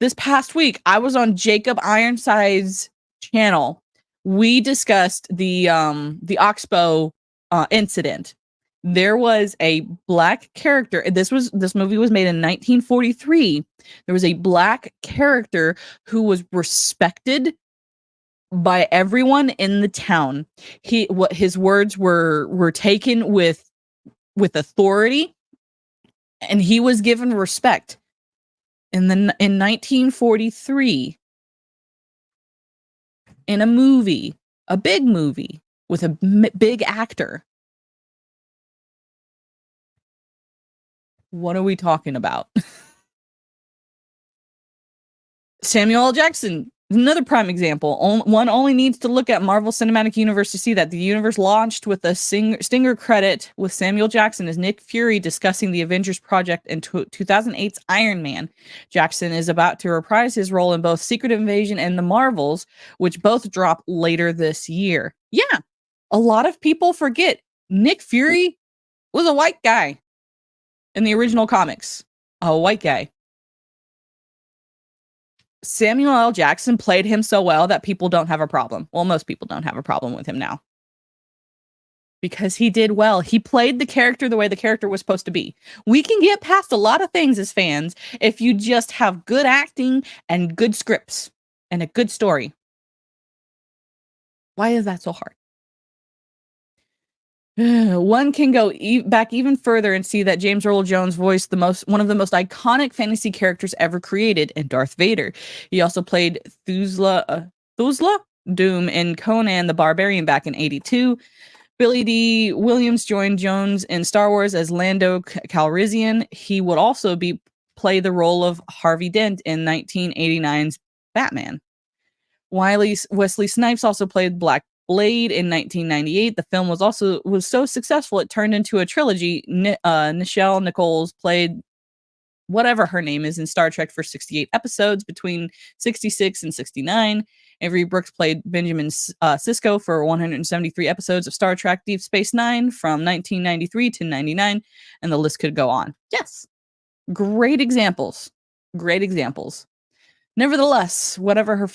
This past week, I was on Jacob Ironside's channel. We discussed the Oxbow incident. There was a Black character. This movie was made in 1943. There was a Black character who was respected by everyone in the town. His words were taken with authority, and he was given respect. In 1943, in a movie, a big movie with a big actor. What are we talking about? Samuel L. Jackson, another prime example. One only needs to look at Marvel Cinematic Universe to see that the universe launched with a stinger credit with Samuel Jackson as Nick Fury discussing the Avengers project in 2008's Iron Man. Jackson is about to reprise his role in both Secret Invasion and The Marvels, which both drop later this year. Yeah, a lot of people forget Nick Fury was a white guy. In the original comics, a white guy. Samuel L. Jackson played him so well that people don't have a problem. Well, most people don't have a problem with him now. Because he did well. He played the character the way the character was supposed to be. We can get past a lot of things as fans if you just have good acting and good scripts and a good story. Why is that so hard? One can go back even further and see that James Earl Jones voiced one of the most iconic fantasy characters ever created in Darth Vader. He also played Thuzla Doom in Conan the Barbarian back in 82. Billy D. Williams joined Jones in Star Wars as Lando Calrissian. He would also play the role of Harvey Dent in 1989's Batman. Wesley Snipes also played Black Blade in 1998. The film was so successful it turned into a trilogy. Nichelle Nichols played whatever her name is in Star Trek for 68 episodes between 66 and 69. Avery Brooks played Benjamin Sisko for 173 episodes of Star Trek Deep Space Nine from 1993 to 99, and the list could go on. Yes, great examples. Great examples. Nevertheless, whatever her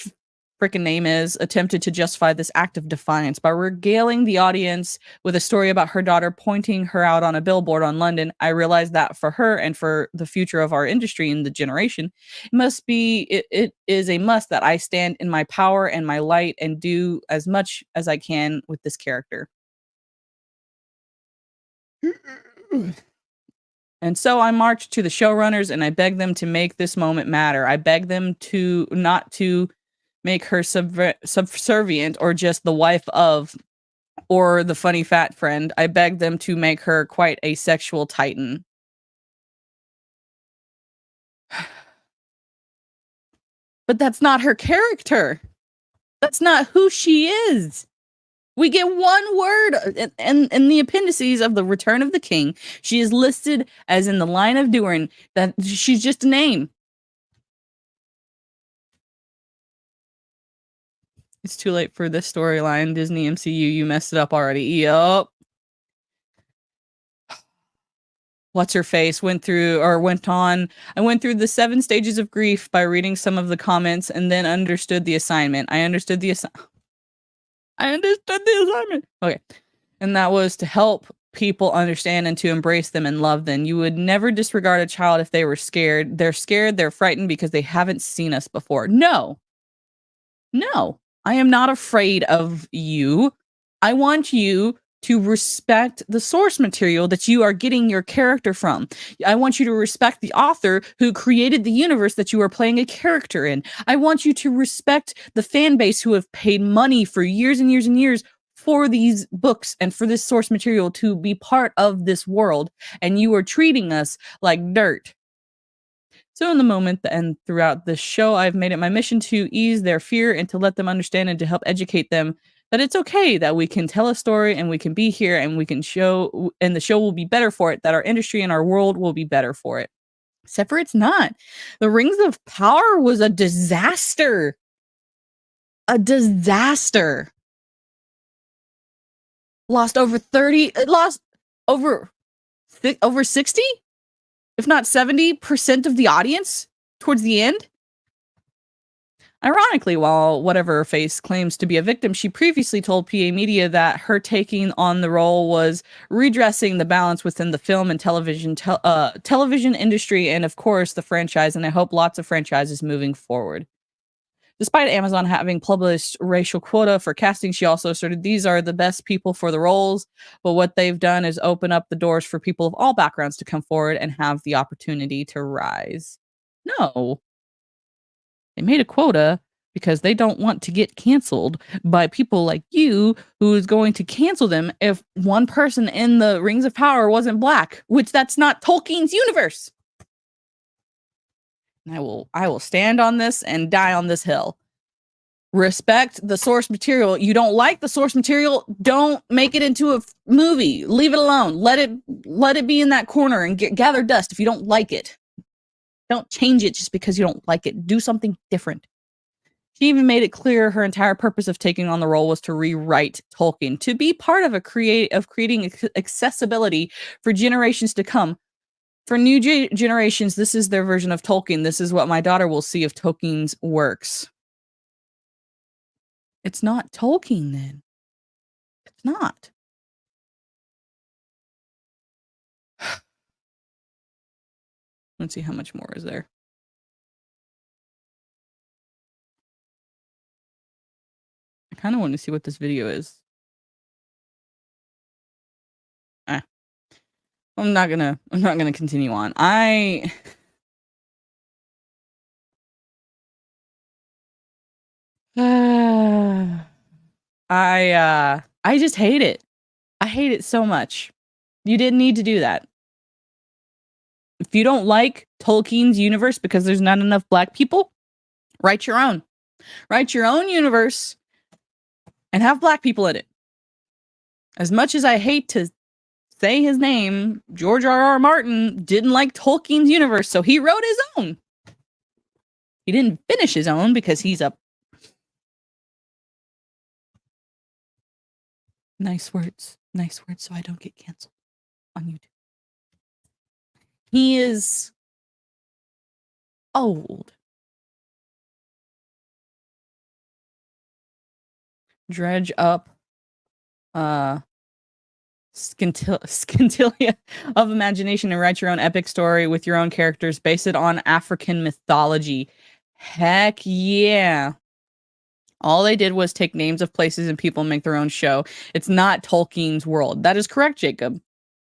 freaking name is, attempted to justify this act of defiance by regaling the audience with a story about her daughter pointing her out on a billboard on London. I realized that for her and for the future of our industry and the generation, it is a must that I stand in my power and my light and do as much as I can with this character. And so I marched to the showrunners and I begged them to make this moment matter. I begged them to not to make her subservient or just the wife of or the funny fat friend. I begged them to make her quite a sexual titan. But that's not her character. That's not who she is. We get one word in the appendices of The Return of the King. She is listed as in the line of Durin, that she's just a name. It's too late for this storyline. Disney MCU, you messed it up already. Yup. What's her face went on. I went through the 7 stages of grief by reading some of the comments and then understood the assignment. I understood the assignment. Okay. And that was to help people understand and to embrace them and love them. You would never disregard a child if they were scared. They're scared, they're frightened because they haven't seen us before. No, I am not afraid of you. I want you to respect the source material that you are getting your character from. I want you to respect the author who created the universe that you are playing a character in. I want you to respect the fan base who have paid money for years and years and years for these books and for this source material to be part of this world, and you are treating us like dirt. So in the moment and throughout the show, I've made it my mission to ease their fear and to let them understand and to help educate them that it's okay that we can tell a story and we can be here and we can show, and the show will be better for it, that our industry and our world will be better for it. Except for it's not. The Rings of Power was a disaster. A disaster. Lost over 60? If not 70% of the audience towards the end. Ironically, while whatever face claims to be a victim, she previously told PA Media that her taking on the role was redressing the balance within the film and television industry, and of course the franchise, and I hope lots of franchises moving forward. Despite Amazon having published racial quota for casting, she also asserted these are the best people for the roles, but what they've done is open up the doors for people of all backgrounds to come forward and have the opportunity to rise. No. They made a quota because they don't want to get canceled by people like you, who is going to cancel them if one person in the Rings of Power wasn't black, which that's not Tolkien's universe. And I will stand on this and die on this hill. Respect the source material. You don't like the source material, don't make it into a movie. Leave it alone. Let it be in that corner and gather dust if you don't like it. Don't change it just because you don't like it. Do something different. She even made it clear her entire purpose of taking on the role was to rewrite Tolkien, to be part of creating accessibility for generations to come. For new generations, this is their version of Tolkien. This is what my daughter will see of Tolkien's works. It's not Tolkien, then. It's not. Let's see how much more is there. I kind of want to see what this video is. I'm not gonna continue on. I just hate it. I hate it so much. You didn't need to do that. If you don't like Tolkien's universe because there's not enough black people, write your own. Write your own universe and have black people in it. As much as I hate to say his name, George R.R. Martin didn't like Tolkien's universe, so he wrote his own. He didn't finish his own because he's a... Nice words so I don't get canceled on YouTube. He is old. Dredge up scintillae of imagination and write your own epic story with your own characters. Base it on African mythology. Heck yeah. All they did was take names of places and people and make their own show. It's not Tolkien's world. That is correct, Jacob.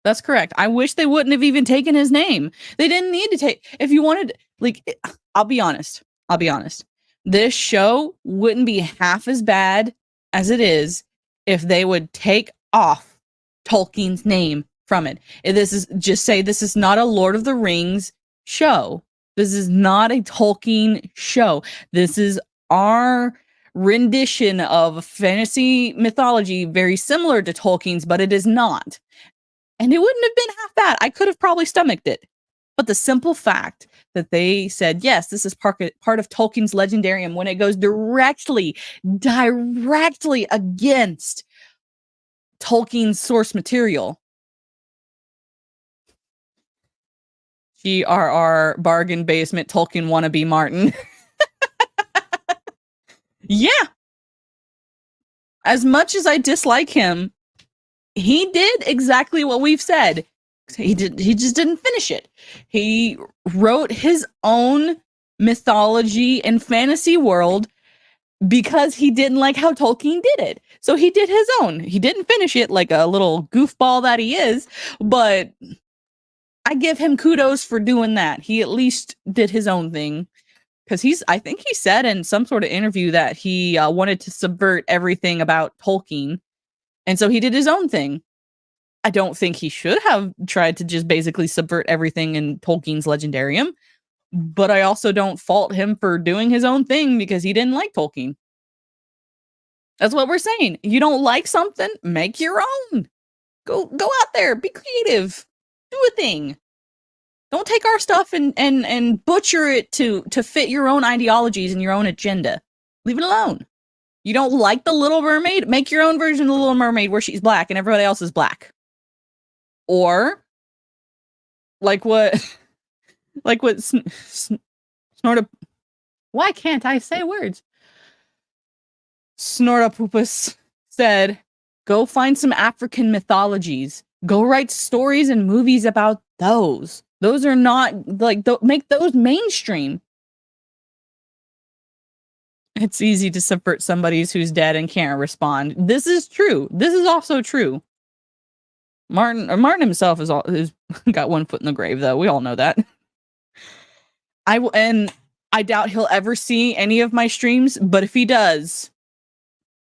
That's correct. I wish they wouldn't have even taken his name. They didn't need to take... If you wanted... Like, I'll be honest. This show wouldn't be half as bad as it is if they would take off Tolkien's name from it. This is not a Lord of the Rings show. This is not a Tolkien show. This is our rendition of fantasy mythology, very similar to Tolkien's, but it is not. And it wouldn't have been half bad. I could have probably stomached it. But the simple fact that they said, yes, this is part of Tolkien's Legendarium, when it goes directly against Tolkien's source material. GRR bargain basement Tolkien wannabe Martin. Yeah. As much as I dislike him, he did exactly what we've said. He just didn't finish it. He wrote his own mythology and fantasy world because he didn't like how Tolkien did it. So he did his own. He didn't finish it like a little goofball that he is, but I give him kudos for doing that. He at least did his own thing. Because I think he said in some sort of interview that he wanted to subvert everything about Tolkien. And so he did his own thing. I don't think he should have tried to just basically subvert everything in Tolkien's Legendarium. But I also don't fault him for doing his own thing because he didn't like Tolkien. That's what we're saying. You don't like something? Make your own. Go out there. Be creative. Do a thing. Don't take our stuff and butcher it to fit your own ideologies and your own agenda. Leave it alone. You don't like the Little Mermaid? Make your own version of the Little Mermaid where she's black and everybody else is black. Or like what Snorta... Why can't I say words? Snortapoopus said, go find some African mythologies. Go write stories and movies about those. Those are not, like, make those mainstream. It's easy to subvert somebody who's dead and can't respond. This is true. This is also true. Martin himself is got one foot in the grave, though. We all know that. And I doubt he'll ever see any of my streams, but if he does,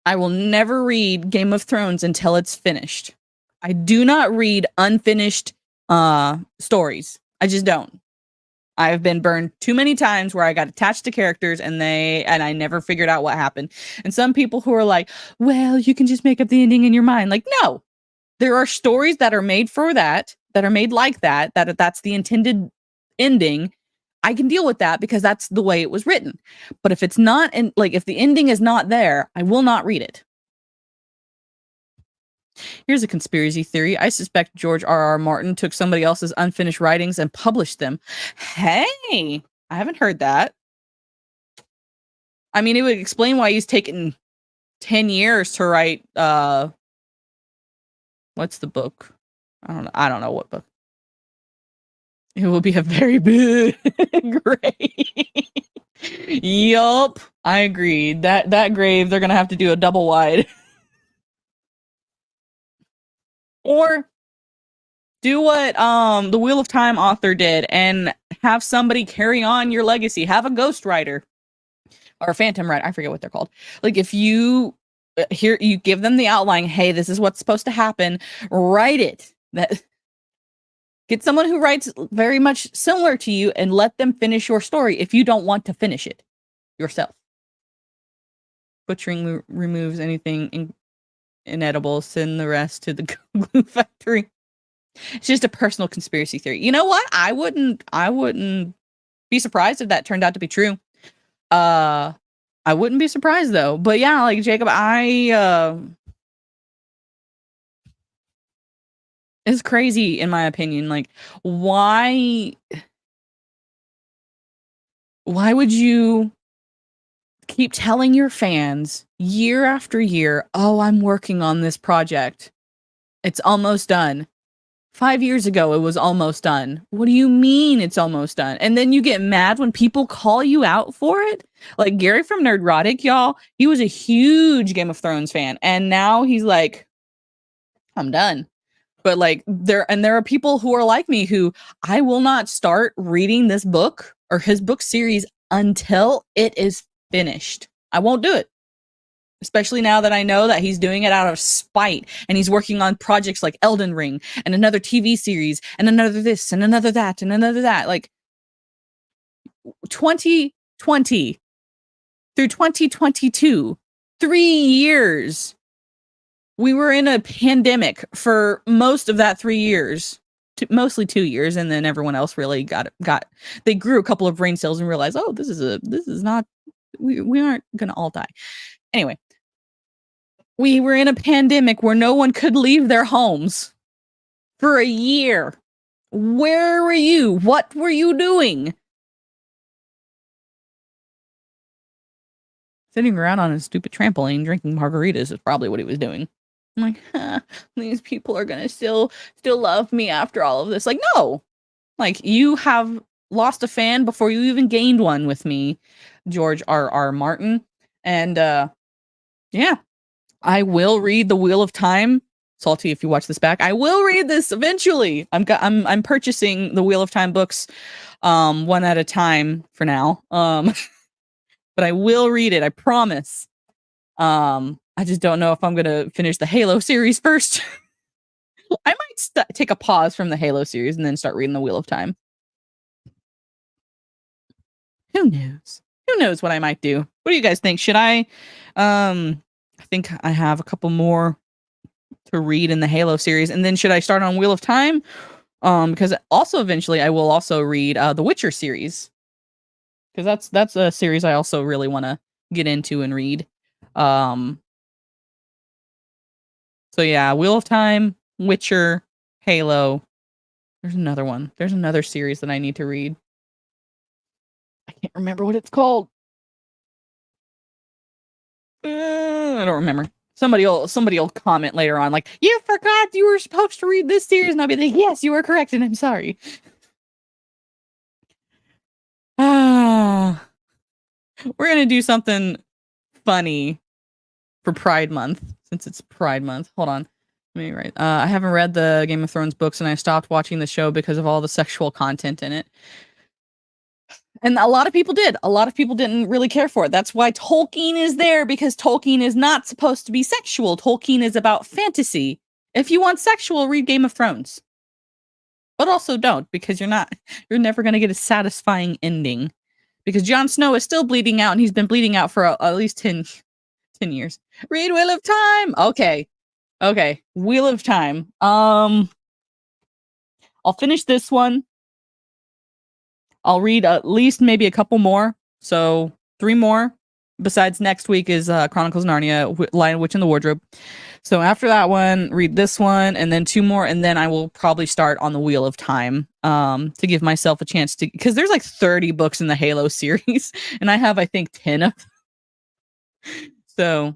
I will never read Game of Thrones until it's finished. I do not read unfinished stories. I just don't. I've been burned too many times where I got attached to characters and I never figured out what happened. And some people who are like, well, you can just make up the ending in your mind. Like, no, there are stories that are made for that are made like that's the intended ending. I can deal with that because that's the way it was written. But if it's not, if the ending is not there, I will not read it. Here's a conspiracy theory. I suspect George R.R. Martin took somebody else's unfinished writings and published them. Hey, I haven't heard that. I mean, it would explain why he's taken 10 years to write, what's the book? I don't know what book. It will be a very big grave. Yup, I agree. That grave, they're gonna have to do a double wide. Or do what the Wheel of Time author did and have somebody carry on your legacy. Have a ghostwriter or a phantom writer. I forget what they're called. Like, if you here you give them the outline. Hey, this is what's supposed to happen. Write it. Get someone who writes very much similar to you and let them finish your story if you don't want to finish it yourself. Butchering removes anything inedible. Send the rest to the glue factory. It's just a personal conspiracy theory. You know what? I wouldn't be surprised if that turned out to be true. I wouldn't be surprised though. But yeah, like Jacob, it's crazy in my opinion. Like, why would you keep telling your fans year after year, oh, I'm working on this project. It's almost done. 5 years ago, it was almost done. What do you mean it's almost done? And then you get mad when people call you out for it. Like Gary from Nerdrotic, y'all, he was a huge Game of Thrones fan. And now he's like, I'm done. But like there are people who are like me who I will not start reading this book or his book series until it is finished. I won't do it. Especially now that I know that he's doing it out of spite and he's working on projects like Elden Ring and another TV series and another this and another that and another that. Like 2020 through 2022, 3 years. We were in a pandemic for most of that 3 years, mostly 2 years. And then everyone else really they grew a couple of brain cells and realized, oh, this is not, we aren't going to all die. Anyway, we were in a pandemic where no one could leave their homes for a year. Where were you? What were you doing? Sitting around on a stupid trampoline drinking margaritas is probably what he was doing. I'm like, these people are gonna still love me after all of this. Like, no. Like, you have lost a fan before you even gained one with me, George R.R. Martin. And yeah. I will read The Wheel of Time. Salty, if you watch this back, I will read this eventually. I'm purchasing the Wheel of Time books, one at a time for now. But I will read it. I promise. I just don't know if I'm gonna finish the Halo series first. I might take a pause from the Halo series and then start reading the Wheel of Time. Who knows? Who knows what I might do? What do you guys think? Should I? I think I have a couple more to read in the Halo series. And then should I start on Wheel of Time? Because also eventually I will also read the Witcher series. Because that's a series I also really want to get into and read. So yeah, Wheel of Time, Witcher, Halo. There's another one. There's another series that I need to read. I can't remember what it's called. I don't remember. Somebody will comment later on, like, you forgot you were supposed to read this series, and I'll be like, yes, you are correct, and I'm sorry. We're gonna do something funny for Pride Month, since it's Pride Month. Hold on. Let me write. I haven't read the Game of Thrones books, and I stopped watching the show because of all the sexual content in it. And a lot of people did. A lot of people didn't really care for it. That's why Tolkien is there, because Tolkien is not supposed to be sexual. Tolkien is about fantasy. If you want sexual, read Game of Thrones. But also don't, because you're never going to get a satisfying ending. Because Jon Snow is still bleeding out, and he's been bleeding out for at least 10 years. Read Wheel of Time! Okay. Wheel of Time. I'll finish this one. I'll read at least maybe a couple more. So 3 more. Besides next week is Chronicles of Narnia, Lion, Witch, and the Wardrobe. So after that one, read this one, and then 2 more, and then I will probably start on the Wheel of Time to give myself a chance to, because there's like 30 books in the Halo series, and I have, I think, 10 of them. So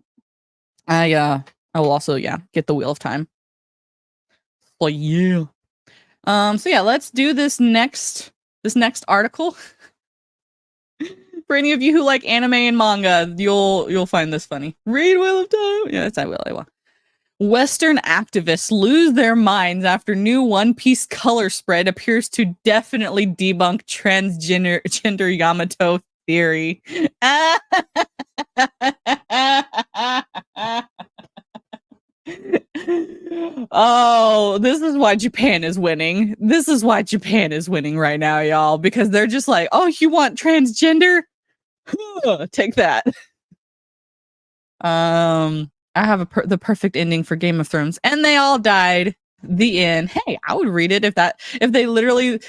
I will also, get the Wheel of Time. Oh, yeah. So yeah, let's do this next article. For any of you who like anime and manga, you'll find this funny. Read Wheel of Time. Yes, I will. Western activists lose their minds after new One Piece color spread appears to definitely debunk transgender Yamato theory. Oh, this is why Japan is winning. This is why Japan is winning right now, y'all, because they're just like, oh, you want transgender? Take that. I have the perfect ending for Game of Thrones, and they all died. The end. Hey, I would read it if they literally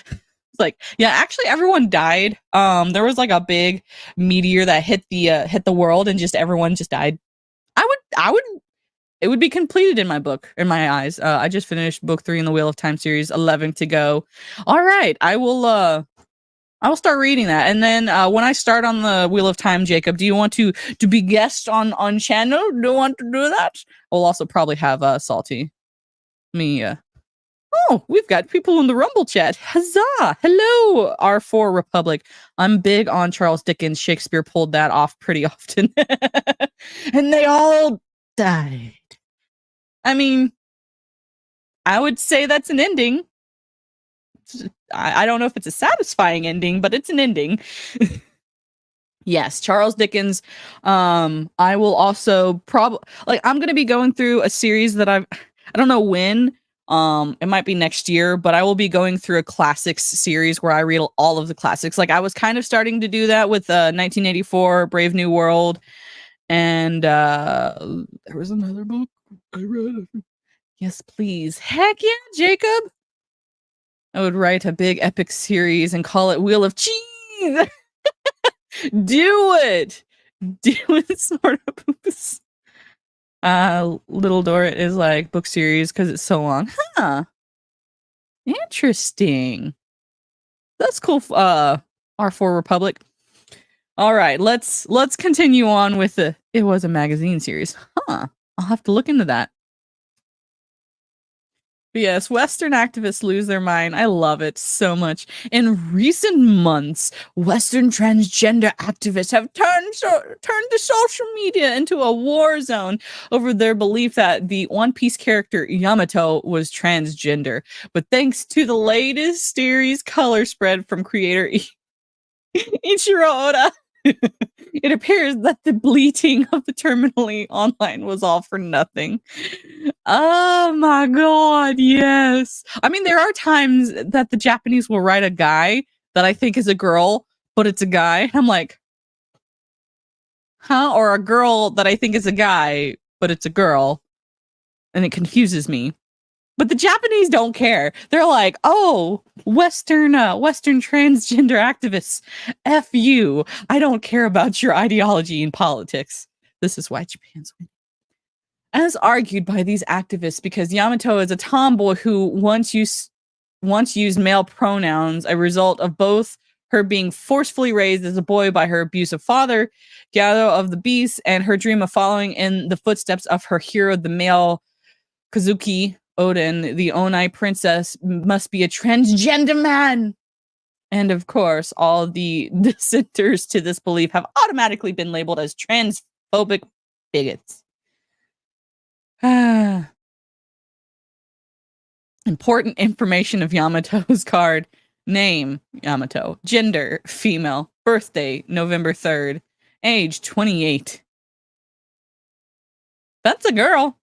like, yeah, actually everyone died. There was like a big meteor that hit the world, and just everyone just died. I would it would be completed in my book, in my eyes. I just finished book 3 in the Wheel of Time series, 11 to go. All right, I will start reading that, and then when I start on the Wheel of Time, Jacob, do you want to be guest on channel? Do you want to do that? We'll also probably have Salty. Me. Oh, we've got people in the Rumble chat. Huzzah! Hello, R4 Republic. I'm big on Charles Dickens. Shakespeare pulled that off pretty often, and they all died. I mean, I would say that's an ending. I don't know if it's a satisfying ending, but it's an ending. Yes, Charles Dickens. I will also I'm going to be going through a series that I don't know when. It might be next year, but I will be going through a classics series where I read all of the classics. Like, I was kind of starting to do that with 1984, Brave New World, and there was another book I read. Yes, please. Heck yeah, Jacob. I would write a big epic series and call it Wheel of Cheese. Do it. Do it, sort of. Little Dorrit is like book series because it's so long. Huh. Interesting. That's cool. R4 Republic. All right, let's continue on with it was a magazine series. Huh. I'll have to look into that. But yes, Western activists lose their mind. I love it so much. In recent months, Western transgender activists have turned the social media into a war zone over their belief that the One Piece character Yamato was transgender. But thanks to the latest series color spread from creator Ichiro Oda, it appears that the bleating of the terminally online was all for nothing. Oh my god, yes. I mean, there are times that the Japanese will write a guy that I think is a girl, but it's a guy. I'm like, huh? Or a girl that I think is a guy, but it's a girl. And it confuses me. But the Japanese don't care. They're like, oh, Western transgender activists, F you. I don't care about your ideology and politics. This is why Japan's winning. As argued by these activists, because Yamato is a tomboy who once used male pronouns, a result of both her being forcefully raised as a boy by her abusive father, Gyaro of the Beast, and her dream of following in the footsteps of her hero, the male Kazuki Oden, the Onai princess, must be a transgender man. And of course, all the dissenters to this belief have automatically been labeled as transphobic bigots. Important information of Yamato's card. Name, Yamato. Gender, female. Birthday, November 3rd. Age, 28. That's a girl.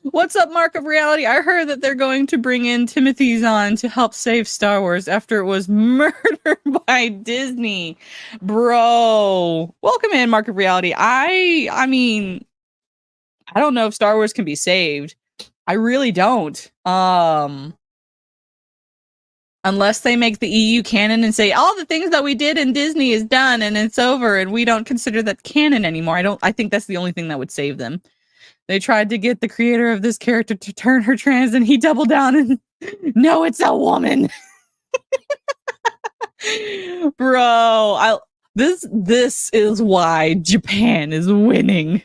What's up, Mark of Reality? I heard that they're going to bring in Timothy Zahn to help save Star Wars after it was murdered by Disney. Bro. Welcome in, Mark of Reality. I mean, I don't know if Star Wars can be saved. I really don't. Unless they make the EU canon and say all the things that we did in Disney is done and it's over and we don't consider that canon anymore. I think that's the only thing that would save them. They tried to get the creator of this character to turn her trans and he doubled down and no, it's a woman. Bro, this is why Japan is winning.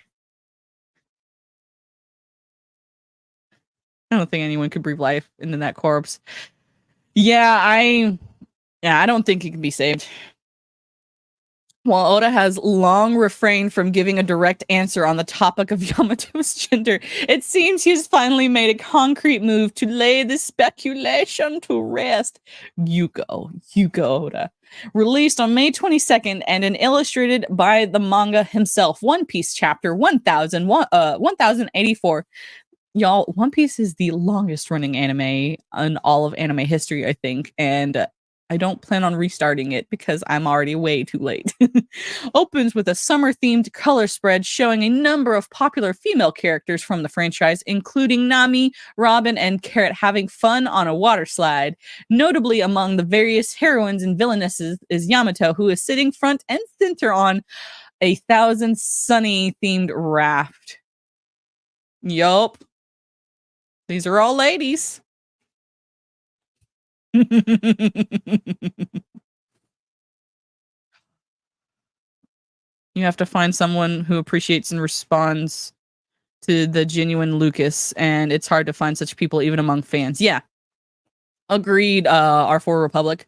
I don't think anyone could breathe life into that corpse. Yeah, I don't think it can be saved. While Oda has long refrained from giving a direct answer on the topic of Yamato's gender, it seems he's finally made a concrete move to lay the speculation to rest. Yuko Oda. Released on May 22nd and illustrated by the manga himself, One Piece chapter 1084. Y'all, One Piece is the longest running anime in all of anime history, I think, and I don't plan on restarting it because I'm already way too late. Opens with a summer-themed color spread showing a number of popular female characters from the franchise, including Nami, Robin, and Carrot having fun on a water slide. Notably among the various heroines and villainesses is Yamato, who is sitting front and center on a Thousand Sunny-themed raft. Yup. These are all ladies. You have to find someone who appreciates and responds to the genuine Lucas, and it's hard to find such people even among fans. Yeah. Agreed, R4 Republic.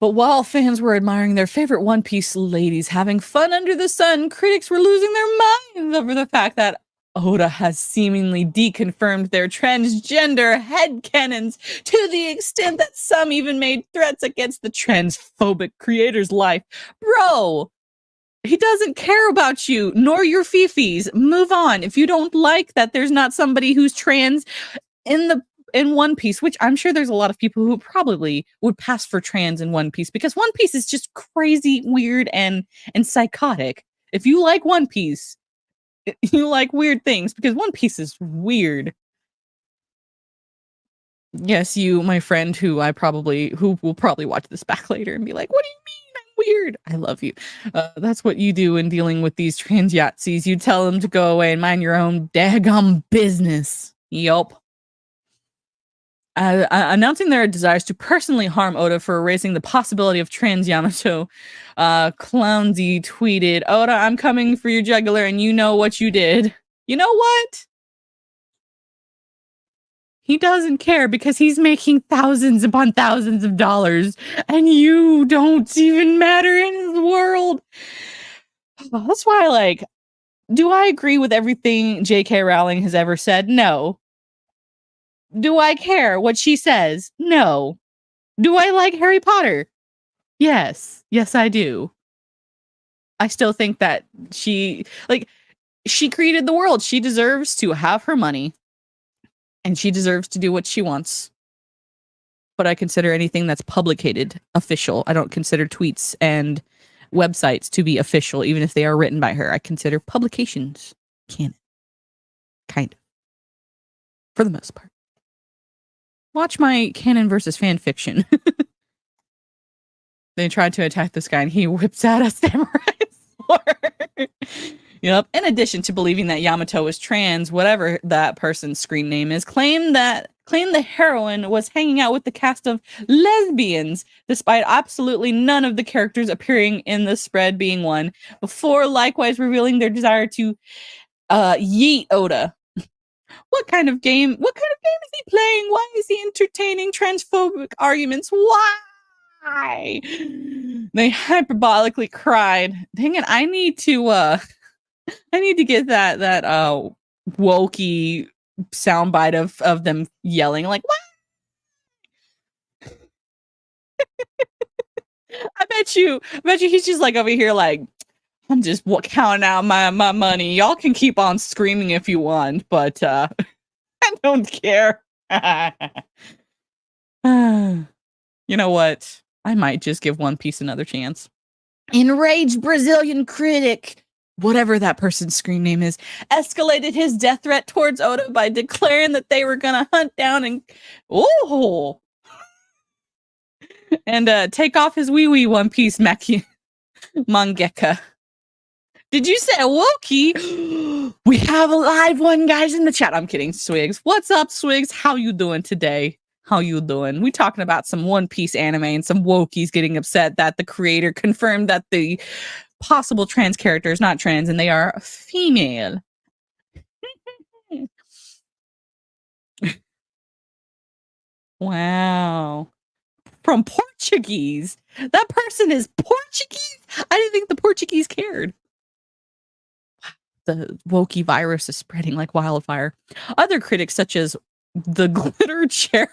But while fans were admiring their favorite One Piece ladies having fun under the sun, critics were losing their minds over the fact that Oda has seemingly deconfirmed their transgender headcanons to the extent that some even made threats against the transphobic creator's life. Bro, he doesn't care about you, nor your fifis. Move on. If you don't like that there's not somebody who's trans in One Piece, which I'm sure there's a lot of people who probably would pass for trans in One Piece, because One Piece is just crazy, weird, and psychotic. If you like One Piece, you like weird things, because One Piece is weird. Yes, you, my friend, who will probably watch this back later and be like, what do you mean I'm weird? I love you. That's what you do in dealing with these trans Yahtzees. You tell them to go away and mind your own daggum business. Yup. Announcing their desires to personally harm Oda for erasing the possibility of trans Yamato, Clownsy tweeted, Oda, I'm coming for your jugular and you know what you did. You know what? He doesn't care because he's making thousands upon thousands of dollars and you don't even matter in his world. That's why, like, do I agree with everything J.K. Rowling has ever said? No. Do I care what she says? No. Do I like Harry Potter? Yes. Yes, I do. I still think that she created the world. She deserves to have her money. And she deserves to do what she wants. But I consider anything that's publicated official. I don't consider tweets and websites to be official, even if they are written by her. I consider publications canon. Kind of. For the most part. Watch my canon versus fan fiction. They tried to attack this guy and he whips out a samurai sword. Yep. In addition to believing that Yamato is trans, whatever that person's screen name is, claimed the heroine was hanging out with the cast of lesbians, despite absolutely none of the characters appearing in the spread being one, before likewise revealing their desire to yeet Oda. What kind of game is he playing? Why is he entertaining transphobic arguments? Why? They hyperbolically cried. Dang it, I need to get that wokey soundbite of them yelling like, what? I bet you he's just like over here like, I'm just counting out my money. Y'all can keep on screaming if you want, but I don't care. You know what? I might just give One Piece another chance. Enraged Brazilian critic, whatever that person's screen name is, escalated his death threat towards Oda by declaring that they were gonna hunt down and take off his wee One Piece mangaka. Did you say Wokey? We have a live one, guys, in the chat. I'm kidding, Swigs. What's up, Swigs? How you doing today? How you doing? We talking about some One Piece anime and some Wokies getting upset that the creator confirmed that the possible trans character is not trans and they are female. Wow. from Portuguese. That person is Portuguese? I didn't think the Portuguese cared. The wokey virus is spreading like wildfire. Other critics, such as the Glitter Cherry,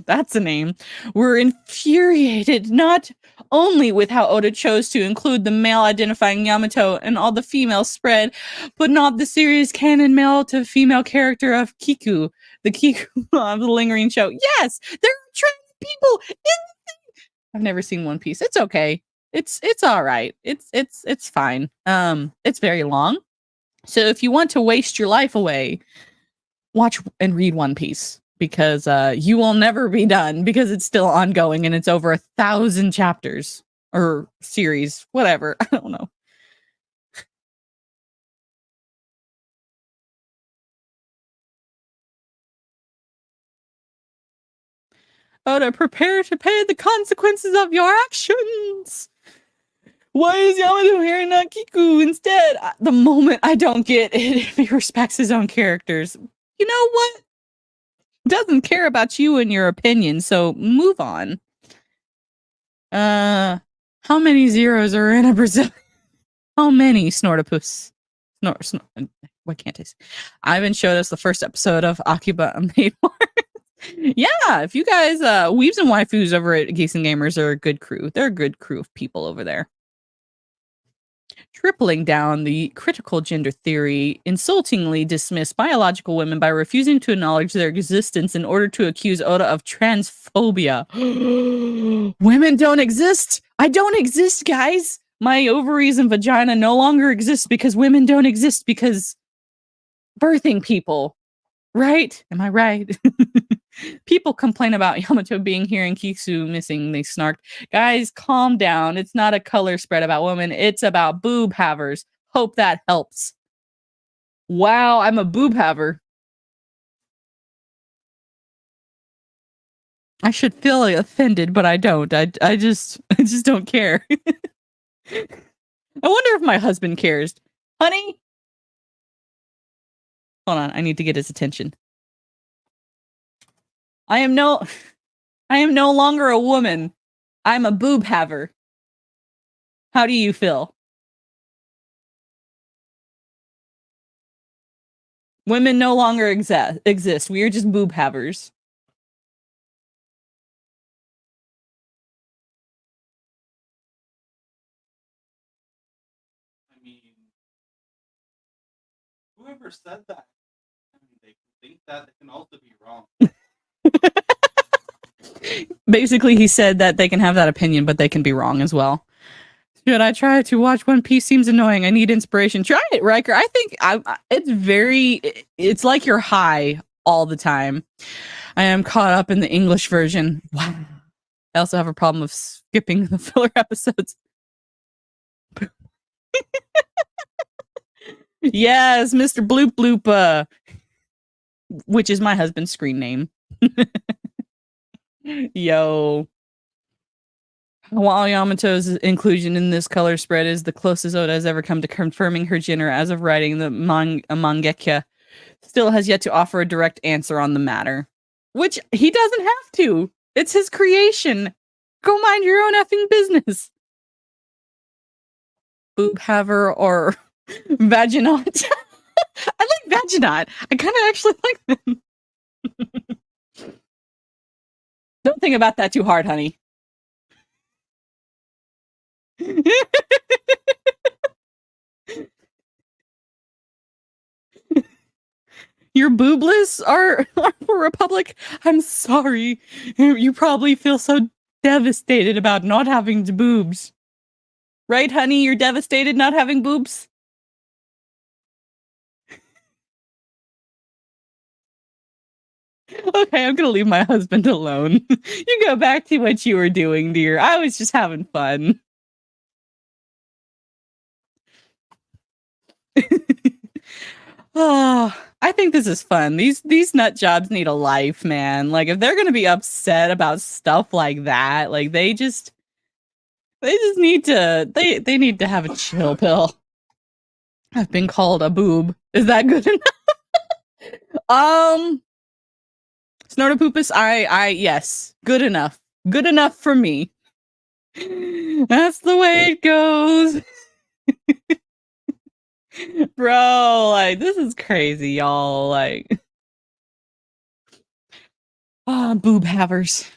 that's a name, were infuriated not only with how Oda chose to include the male-identifying Yamato and all the female spread, but not the serious canon male-to-female character of Kiku, the Kiku of the Lingering Show. Yes, there are trans people in the thing. I've never seen One Piece. It's okay. It's all right. It's fine. It's very long. So if you want to waste your life away, watch and read One Piece, because you will never be done, because it's still ongoing and it's over 1,000 chapters or series, whatever. I don't know. Oda, prepare to pay the consequences of your actions. Why is Yamato here, not Kiku instead? The moment I don't get it, if he respects his own characters. You know what? Doesn't care about you and your opinion, so move on. How many zeros are in a Brazil? How many, Snortopus? What can't I say? Ivan showed us the first episode of Akiba Made More. Yeah, if you guys, Weaves and Waifus over at Geeks and Gamers are a good crew. They're a good crew of people over there. Tripling down the critical gender theory, insultingly dismissed biological women by refusing to acknowledge their existence in order to accuse Oda of transphobia. Women don't exist. I don't exist, guys. My ovaries and vagina no longer exist because women don't exist, because birthing people. Right? Am I right? People complain about Yamato being here and Kiku missing. They snarked. Guys, calm down. It's not a color spread about women. It's about boob havers. Hope that helps. Wow, I'm a boob haver. I should feel offended, but I don't. I just don't care. I wonder if my husband cares. Honey? Hold on, I need to get his attention. I am no longer a woman. I'm a boob haver. How do you feel? Women no longer exist. We are just boob havers. I mean, whoever said that, I mean, they think that it can also be wrong. Basically, he said that they can have that opinion, but they can be wrong as well. Should I try to watch One Piece? Seems annoying. I need inspiration. Try it, Riker. I think it's like you're high all the time. I am caught up in the English version. Wow. I also have a problem of skipping the filler episodes. Yes, Mr. Bloop Bloop, which is my husband's screen name. Yo. While Yamato's inclusion in this color spread is the closest Oda has ever come to confirming her gender as of writing the mangekyo, still has yet to offer a direct answer on the matter. Which he doesn't have to. It's his creation. Go mind your own effing business. Boob haver or vaginaut. I like vaginaut. I kind of actually like them. Don't think about that too hard, honey. Your boobless are for Republic? I'm sorry. You probably feel so devastated about not having boobs. Right, honey? You're devastated not having boobs? Okay, I'm gonna leave my husband alone. You go back to what you were doing, dear. I was just having fun. Oh, I think this is fun. These nut jobs need a life, man. Like, if they're gonna be upset about stuff like that, like they just need to they need to have a chill pill. I've been called a boob. Is that good enough? Snortopoopus, I yes, good enough. Good enough for me. That's the way it goes. Bro, like, this is crazy, y'all. Like, boob havers.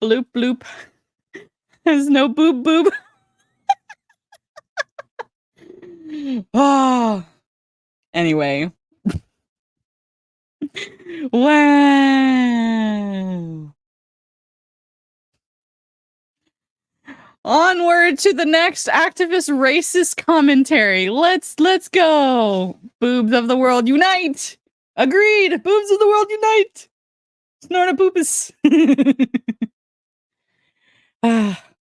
Bloop, bloop. There's no boob, boob. Oh. Anyway. Wow. Onward to the next activist racist commentary. Let's go. Boobs of the world unite. Agreed. Boobs of the world unite. Snortapoopus.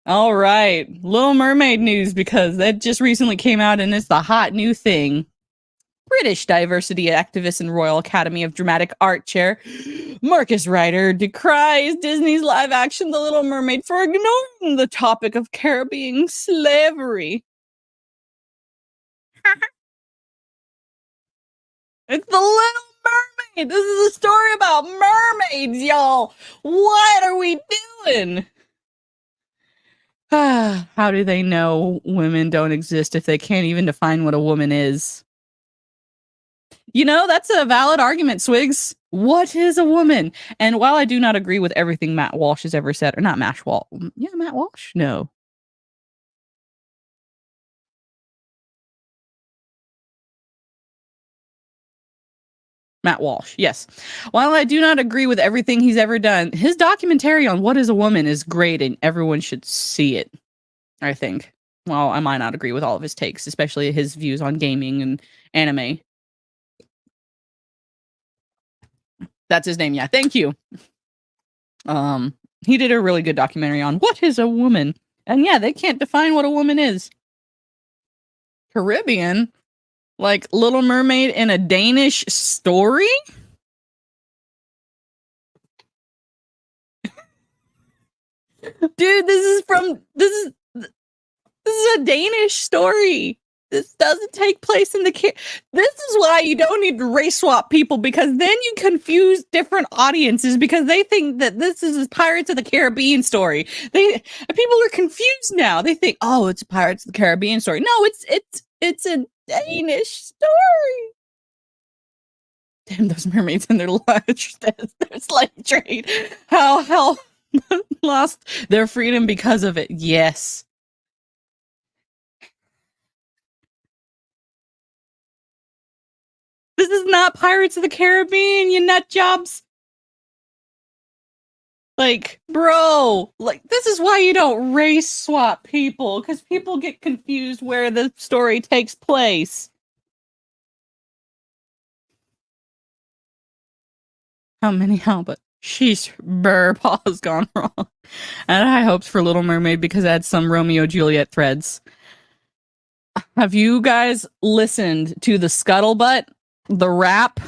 All right. Little Mermaid news, because that just recently came out and it's the hot new thing. British diversity activist and Royal Academy of Dramatic Art chair Marcus Ryder decries Disney's live action The Little Mermaid for ignoring the topic of Caribbean slavery. It's The Little Mermaid. This is a story about mermaids, y'all. What are we doing? How do they know women don't exist if they can't even define what a woman is? You know, that's a valid argument, Swigs. What is a woman? And while I do not agree with everything Matt Walsh has ever said, or not Matt Walsh. Yeah, Matt Walsh? No. Matt Walsh, yes. While I do not agree with everything he's ever done, his documentary on What is a Woman is great and everyone should see it, I think. Well, I might not agree with all of his takes, especially his views on gaming and anime. That's his name, yeah. Thank you. He did a really good documentary on what is a woman. And yeah, they can't define what a woman is. Caribbean? Like Little Mermaid in a Danish story? Dude, this is a Danish story. This doesn't take place in the This is why you don't need to race swap people, because then you confuse different audiences because they think that this is a Pirates of the Caribbean story. People are confused now. They think, oh, it's a Pirates of the Caribbean story. No, it's a Danish story. Damn, those mermaids and their slave trade. How lost their freedom because of it. Yes. This is not Pirates of the Caribbean, you nut jobs. Like, bro, like, this is why you don't race swap people, because people get confused where the story takes place. But sheesh, Paul's gone wrong. And I hoped for Little Mermaid because it had some Romeo Juliet threads. Have you guys listened to the Scuttlebutt? The rap?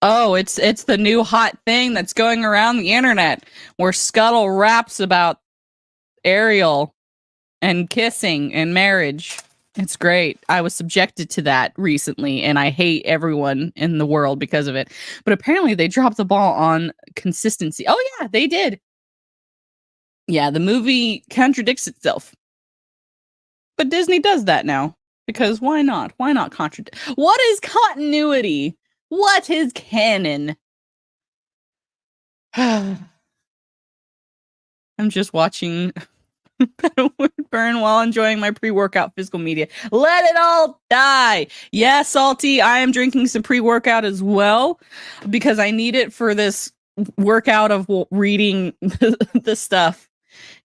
Oh, it's the new hot thing that's going around the internet where Scuttle raps about Ariel and kissing and marriage. It's great. I was subjected to that recently and I hate everyone in the world because of it. But apparently they dropped the ball on consistency. Oh yeah, they did. Yeah, the movie contradicts itself. But Disney does that now. Because why not? Why not contradict? What is continuity? What is canon? I'm just watching Battlewood burn while enjoying my pre-workout physical media. Let it all die. Yeah, Salty, I am drinking some pre-workout as well because I need it for this workout of reading the stuff.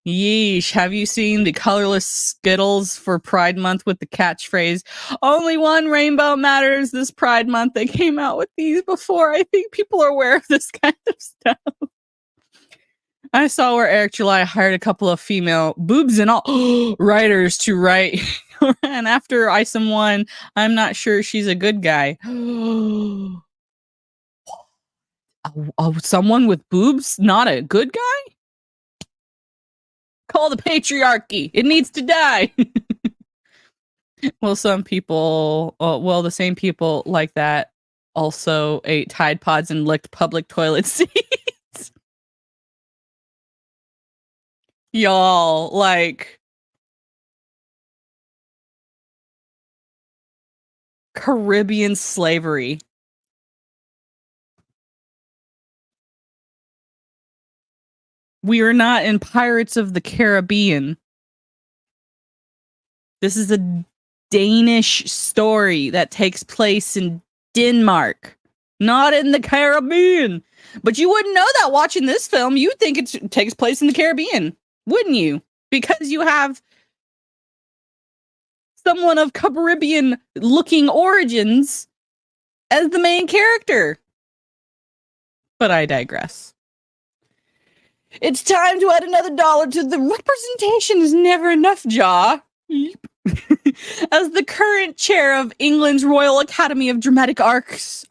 Yeesh, have you seen the colorless Skittles for Pride Month with the catchphrase, only one rainbow matters this Pride Month? They came out with these before. I think people are aware of this kind of stuff. I saw where Eric July hired a couple of female boobs and all writers to write. And after Isom won, I'm not sure she's a good guy. Someone with boobs, not a good guy? Call the patriarchy. It needs to die. Well, some people, the same people like that also ate Tide Pods and licked public toilet seats. Y'all, like, Caribbean slavery. We are not in Pirates of the Caribbean. This is a Danish story that takes place in Denmark, not in the Caribbean. But you wouldn't know that watching this film. You'd think it takes place in the Caribbean, wouldn't you? Because you have someone of Caribbean-looking origins as the main character. But I digress. It's time to add another dollar to the representation is never enough jar. As the current chair of England's Royal Academy of Dramatic Arts,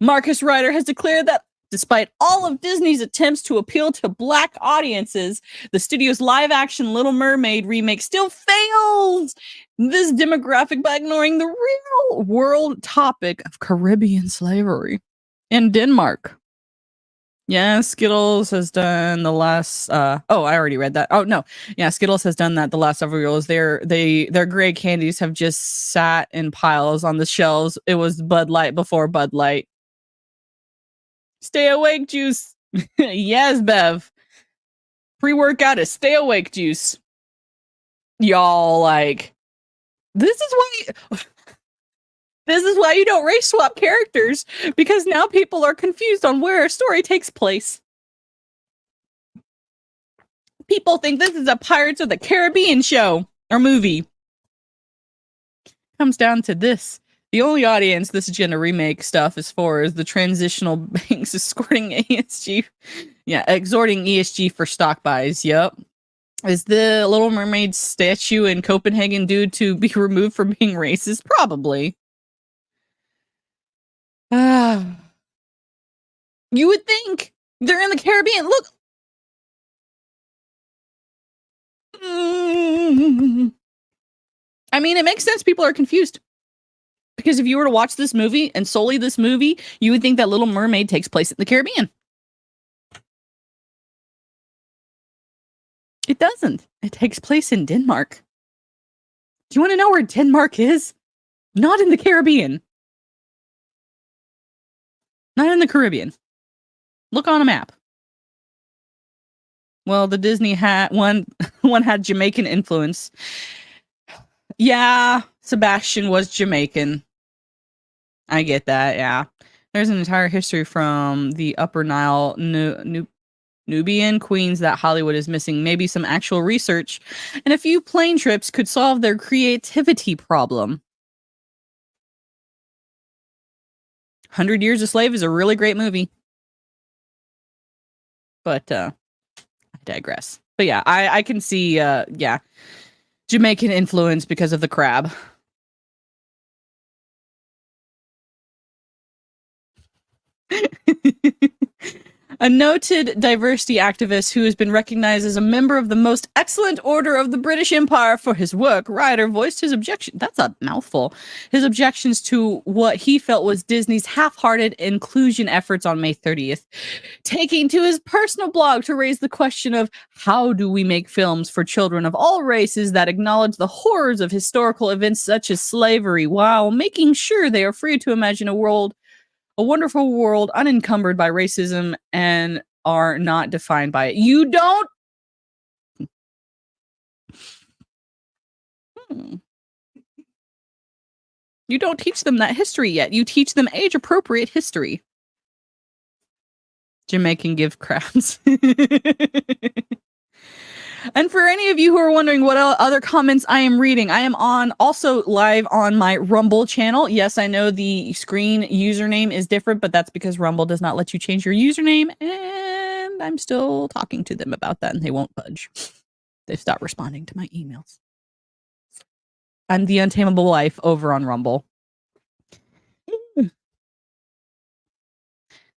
Marcus Ryder has declared that despite all of Disney's attempts to appeal to black audiences, the studio's live-action Little Mermaid remake still fails this demographic by ignoring the real-world topic of Caribbean slavery in Denmark. Yeah, Skittles has done the last I already read that. Oh no. Yeah, Skittles has done that the last several years. Their gray candies have just sat in piles on the shelves. It was Bud Light before Bud Light. Stay awake juice. Yes, Bev. Pre-workout is stay awake juice. Y'all, like, this is why you don't race swap characters, because now people are confused on where a story takes place. People think this is a Pirates of the Caribbean show or movie. Comes down to this. The only audience this agenda remake stuff is for is the transitional banks exhorting ESG. Yeah, exhorting ESG for stock buys. Yep. Is the Little Mermaid statue in Copenhagen due to be removed for being racist? Probably. You would think they're in the Caribbean. Look. I mean, it makes sense people are confused. Because if you were to watch this movie and solely this movie, you would think that Little Mermaid takes place in the Caribbean. It doesn't. It takes place in Denmark. Do you want to know where Denmark is? Not in the Caribbean. Not in the Caribbean. Look on a map. Well, the Disney one had Jamaican influence. Yeah, Sebastian was Jamaican. I get that, yeah. There's an entire history from the Upper Nile Nubian queens that Hollywood is missing. Maybe some actual research and a few plane trips could solve their creativity problem. 100 Years a Slave is a really great movie. But I digress. But yeah, I can see Jamaican influence because of the crab. A noted diversity activist who has been recognized as a member of the Most Excellent Order of the British Empire for his work, Ryder voiced his objection. That's a mouthful. His objections to what he felt was Disney's half-hearted inclusion efforts on May 30th, taking to his personal blog to raise the question of how do we make films for children of all races that acknowledge the horrors of historical events such as slavery while making sure they are free to imagine a wonderful world unencumbered by racism and are not defined by it. You don't. You don't teach them that history yet. You teach them age-appropriate history. Jamaican gift crabs. And for any of you who are wondering what other comments I am reading, I am also live on my Rumble channel. Yes, I know the screen username is different, but that's because Rumble does not let you change your username, and I'm still talking to them about that, and they won't budge. They've stopped responding to my emails. I'm the untamable wife over on Rumble.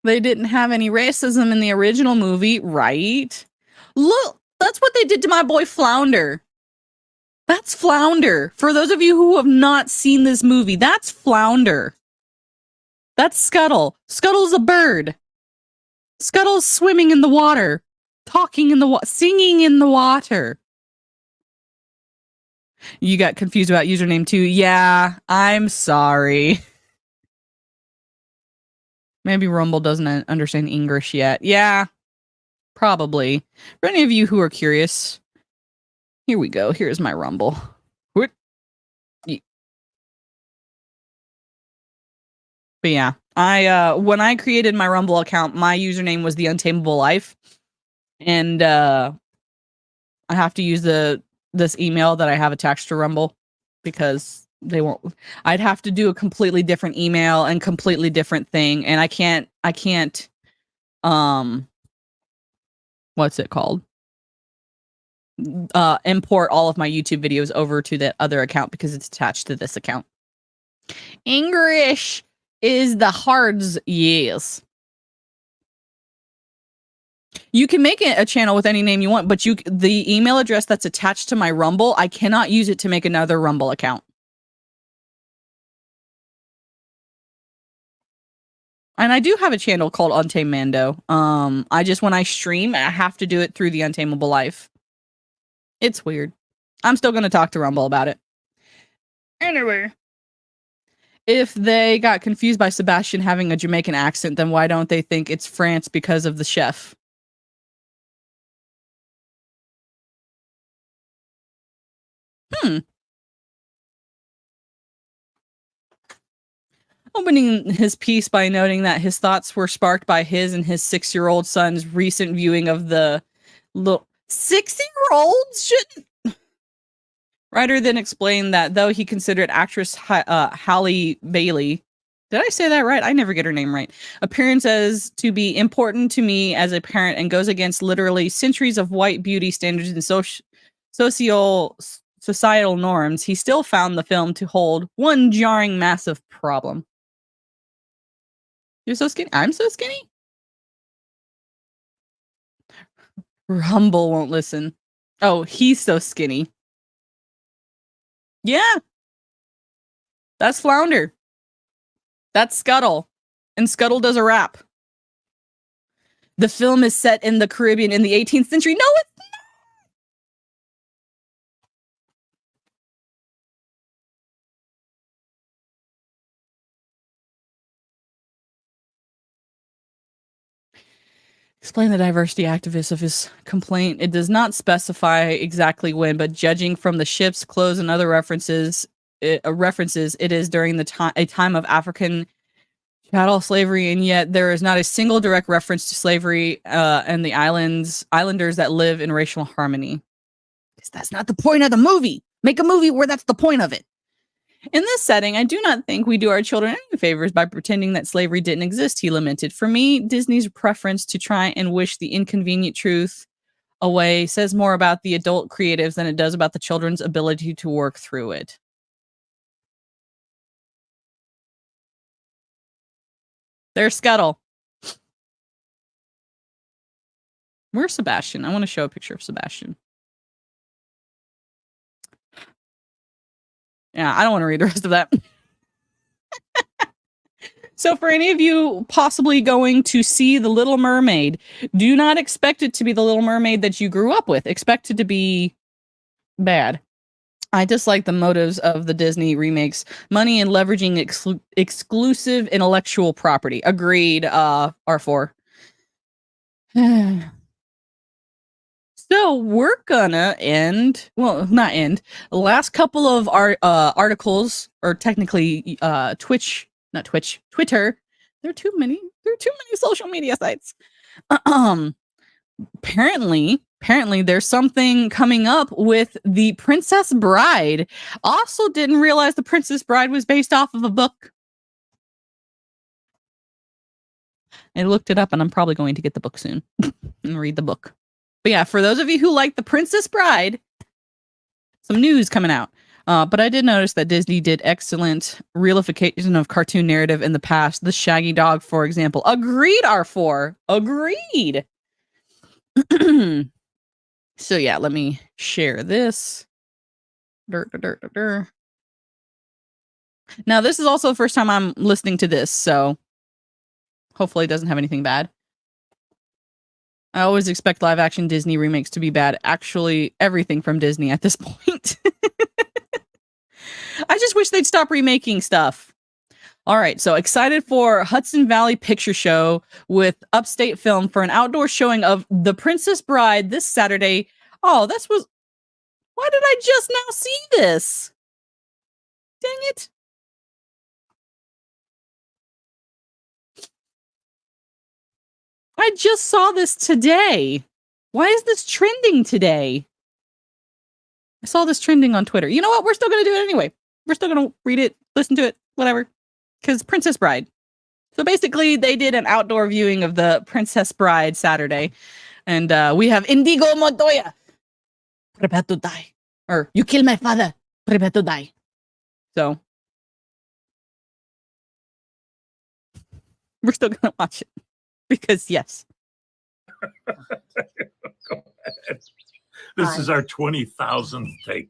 They didn't have any racism in the original movie, right? Look. That's what they did to my boy Flounder. That's Flounder. For those of you who have not seen this movie, that's Flounder. That's Scuttle. Scuttle's a bird. Scuttle's swimming in the water. talking in the singing in the water. You got confused about username too. Yeah, I'm sorry. Maybe Rumble doesn't understand English yet. Yeah, probably. For any of you who are curious, here we go. Here's my Rumble. What? But yeah, I when I created my Rumble account, my username was The Untamable Life, and I have to use this email that I have attached to Rumble because they won't. I'd have to do a completely different email and completely different thing, and I can't what's it called? Import all of my YouTube videos over to that other account because it's attached to this account. English is the hards, yes. You can make it a channel with any name you want, but the email address that's attached to my Rumble, I cannot use it to make another Rumble account. And I do have a channel called Untamed Mando. I just, when I stream, I have to do it through the Untamable Life. It's weird. I'm still going to talk to Rumble about it. Anyway. If they got confused by Sebastian having a Jamaican accent, then why don't they think it's France because of the chef? Opening his piece by noting that his thoughts were sparked by his and his 6-year-old son's recent viewing of the 6-year-olds shouldn't. Writer then explained that though he considered actress Halle Bailey, did I say that right? I never get her name right. Appearances to be important to me as a parent and goes against literally centuries of white beauty standards and societal norms, he still found the film to hold one jarring, massive problem. You're so skinny. I'm so skinny. Rumble won't listen. Oh, he's so skinny. Yeah. That's Flounder. That's Scuttle. And Scuttle does a rap. The film is set in the Caribbean in the 18th century. No, it's not. Explain the diversity activists of his complaint. It does not specify exactly when, but judging from the ship's clothes and other references, it is during the a time of African chattel slavery, and yet there is not a single direct reference to slavery and the islanders that live in racial harmony. Because that's not the point of the movie. Make a movie where that's the point of it. In this setting, I do not think we do our children any favors by pretending that slavery didn't exist, he lamented. For me, Disney's preference to try and wish the inconvenient truth away says more about the adult creatives than it does about the children's ability to work through it. There's Scuttle. Where's Sebastian? I want to show a picture of Sebastian. Yeah, I don't want to read the rest of that. So for any of you possibly going to see The Little Mermaid, do not expect it to be The Little Mermaid that you grew up with. Expect it to be bad. I dislike the motives of the Disney remakes. Money and leveraging exclusive intellectual property. Agreed, R4. So we're gonna end, well, not end, the last couple of articles, or technically Twitter. There are too many social media sites. Apparently there's something coming up with The Princess Bride. Also didn't realize The Princess Bride was based off of a book. I looked it up and I'm probably going to get the book soon and read the book. But yeah, for those of you who like The Princess Bride, some news coming out. But I did notice that Disney did excellent realification of cartoon narrative in the past. The Shaggy Dog, for example. Agreed, R4. Agreed. So yeah, let me share this. Now, this is also the first time I'm listening to this, so hopefully it doesn't have anything bad. I always expect live action Disney remakes to be bad. Actually, everything from Disney at this point. I just wish they'd stop remaking stuff. All right, so excited for Hudson Valley Picture Show with Upstate Film for an outdoor showing of The Princess Bride this Saturday. Oh, this was... Why did I just now see this? Dang it. I just saw this today. Why is this trending today? I saw this trending on Twitter. You know what? We're still going to do it anyway. We're still going to read it, listen to it, whatever. Because Princess Bride. So basically, they did an outdoor viewing of the Princess Bride Saturday. And we have Indigo Montoya. Prepare to die. Or, you kill my father. Prepare to die. So, we're still going to watch it. Because, yes. Go ahead. This is our 20,000th take.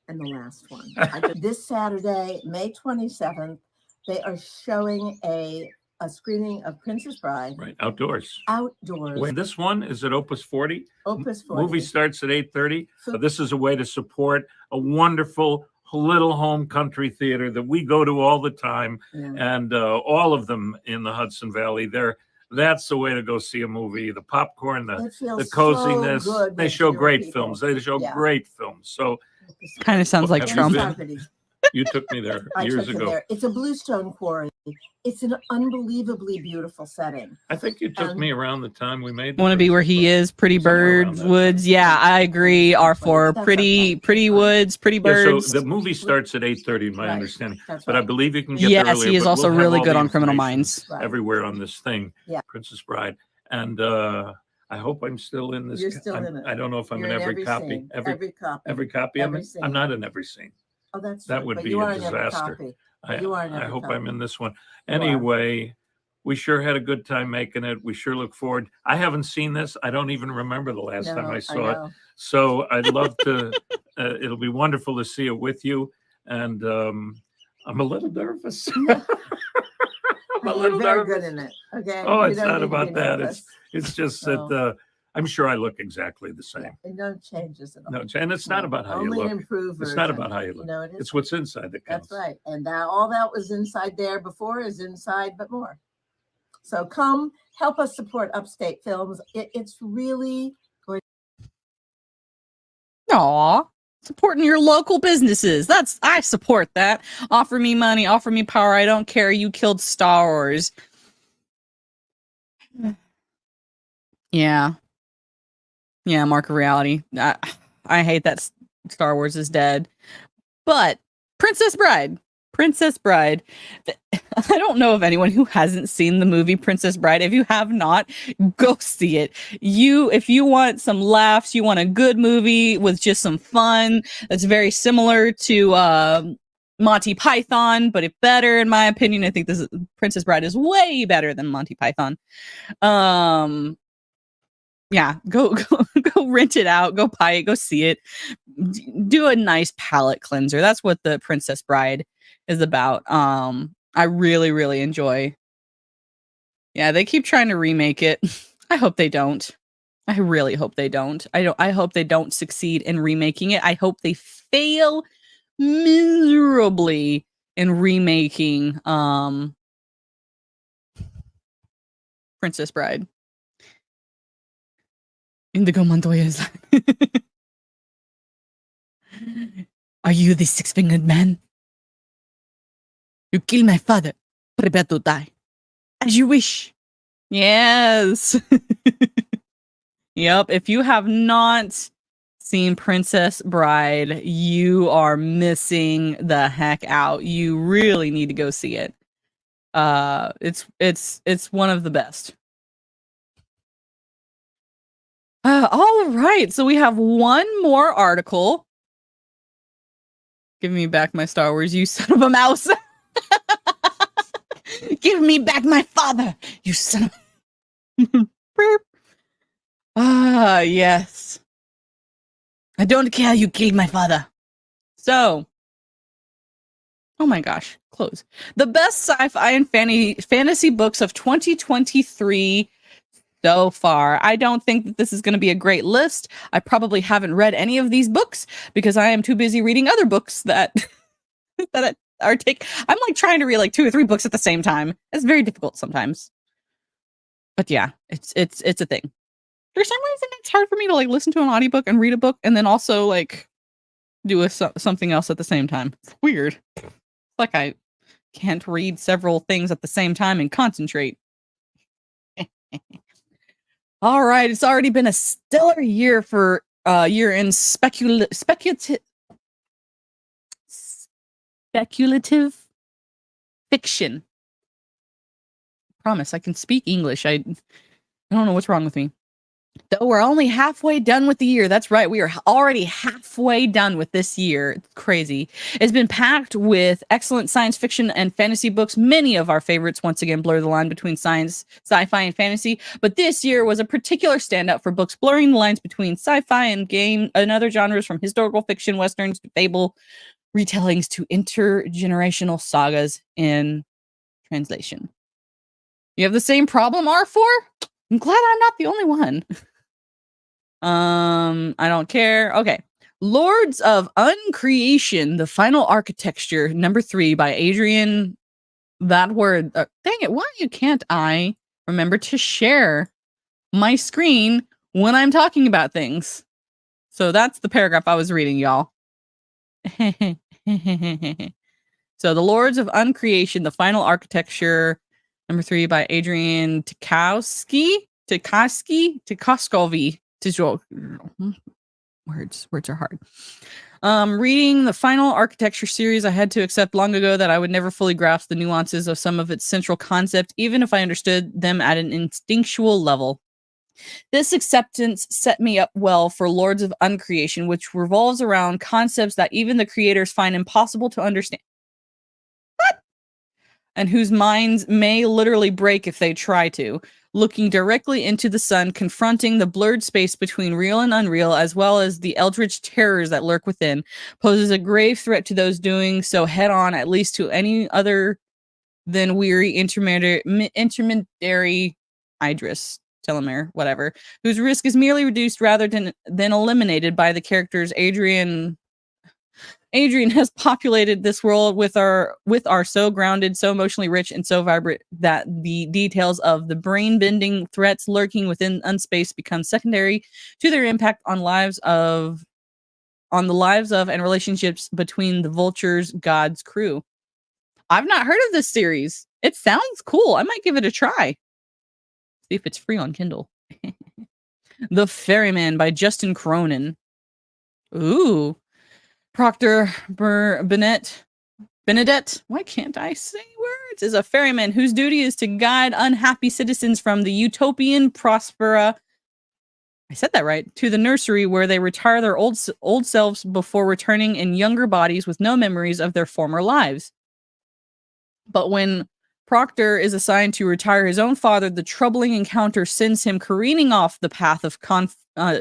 And the last one. This Saturday, May 27th, they are showing a screening of Princess Bride. Right, outdoors. Outdoors. Wait, this one is at Opus 40. Opus 40. Movie starts at 8:30. So- This is a way to support a wonderful little home country theater that we go to all the time, Yeah. and all of them in the Hudson Valley. That's the way to go see a movie. The popcorn, It feels the coziness. so good They with show your great people. films. They show Yeah. great films. So Kind of sounds like Have you Trump. been? Properties. you took me there I years took you ago. there. It's a bluestone quarry. It's an unbelievably beautiful setting. I think you took me around the time we made. Want to be where he is, Pretty Somewhere around Birds, that Woods. time. Yeah, I agree. R4, That's pretty, okay. pretty Woods, Pretty Yeah, Birds. so the movie starts at 8:30, in my Right. understanding. That's But I right. believe you can get there Yes, earlier. he is but also we'll have really all good the on Criminal information Minds. Right. everywhere on this thing. Yeah. Princess Bride, and I hope I'm still in this. You're still in it. I don't know if I'm You're in every copy. scene. Every Every copy. copy. every I'm scene. not in every scene. Oh, that's that true, would but be you a are in every disaster. copy. I, You are in I every hope I'm copy. in this one. You are. Anyway, we sure had a good time making it. We sure look forward. I haven't seen this. I don't even remember the last time I saw it. know. So I'd love to. It'll be wonderful to see it with you. And I'm a little nervous. I'm a You're little very nervous. good in it. Okay. Oh, You it's don't not need to about be that. nervous. It's just No. that I'm sure I look exactly the same. And no changes at all. No, and it's not No, about how you only look. an improved It's not version. about how you look. No, it is. It's what's inside that counts. That's right. And that all that was inside there before is inside, but more. So come help us support Upstate Films. It's really going. Aw, supporting your local businesses. I support that. Offer me money, offer me power. I don't care. You killed Star Wars. Yeah. Yeah, Mark of Reality. I hate that Star Wars is dead. But Princess Bride. I don't know of anyone who hasn't seen the movie Princess Bride. If you have not, go see it. If you want some laughs, you want a good movie with just some fun, that's very similar to Monty Python, but it's better in my opinion. I think Princess Bride is way better than Monty Python. Yeah, go rent it out, go buy it, go see it. Do a nice palate cleanser. That's what the Princess Bride is about. I really, really enjoy. Yeah, they keep trying to remake it. I hope they don't. I really hope they don't. I hope they don't succeed in remaking it. I hope they fail miserably in remaking Princess Bride. Indigo Montoya is Are you the six-fingered man? You kill my father. Prepare to die. As you wish. Yes. Yep. If you have not seen Princess Bride, you are missing the heck out. You really need to go see it. It's one of the best. All right. So we have one more article. Give me back my Star Wars, you son of a mouse. Give me back my father, you son of yes. I don't care you killed my father. So, oh my gosh, close. The best sci-fi and fantasy books of 2023 so far. I don't think that this is going to be a great list. I probably haven't read any of these books because I am too busy reading other books that that are I'm like trying to read like 2 or 3 books at the same time. It's very difficult sometimes. But yeah, it's a thing. For some reason it's hard for me to like listen to an audiobook and read a book and then also like do something else at the same time. It's weird. It's like I can't read several things at the same time and concentrate. All right, it's already been a stellar year for year in speculative fiction. Promise I can speak English. I don't know what's wrong with me. Though we're only halfway done with the year. That's right. We are already halfway done with this year. It's crazy. It's been packed with excellent science fiction and fantasy books. Many of our favorites once again blur the line between science, sci-fi, and fantasy. But this year was a particular standout for books blurring the lines between sci-fi and other genres, from historical fiction, westerns to fable retellings to intergenerational sagas in translation. You have the same problem, R4? I'm glad I'm not the only one. I don't care. Okay. Lords of Uncreation, The Final Architecture, number 3 by Adrian. That word. Dang it. Why can't I remember to share my screen when I'm talking about things? So that's the paragraph I was reading, y'all. So The Lords of Uncreation, The Final Architecture, number 3 by Adrian Tchaikovsky. Words are hard. Reading the Final Architecture series, I had to accept long ago that I would never fully grasp the nuances of some of its central concepts, even if I understood them at an instinctual level. This acceptance set me up well for Lords of Uncreation, which revolves around concepts that even the creators find impossible to understand. What? And whose minds may literally break if they try to. Looking directly into the sun, confronting the blurred space between real and unreal, as well as the eldritch terrors that lurk within, poses a grave threat to those doing so head on, at least to any other than weary intermediary Idris, Telomere, whatever, whose risk is merely reduced rather than eliminated by the characters Adrian has populated this world with our so grounded, so emotionally rich, and so vibrant that the details of the brain-bending threats lurking within unspace become secondary to their impact on the lives of and relationships between the Vulture's God's crew. I've not heard of this series. It sounds cool. I might give it a try. See if it's free on Kindle. The Ferryman by Justin Cronin. Ooh. Proctor Benedette, why can't I say words? Is a ferryman whose duty is to guide unhappy citizens from the utopian Prospera, I said that right, to the nursery where they retire their old selves before returning in younger bodies with no memories of their former lives. But when Proctor is assigned to retire his own father, the troubling encounter sends him careening off the path of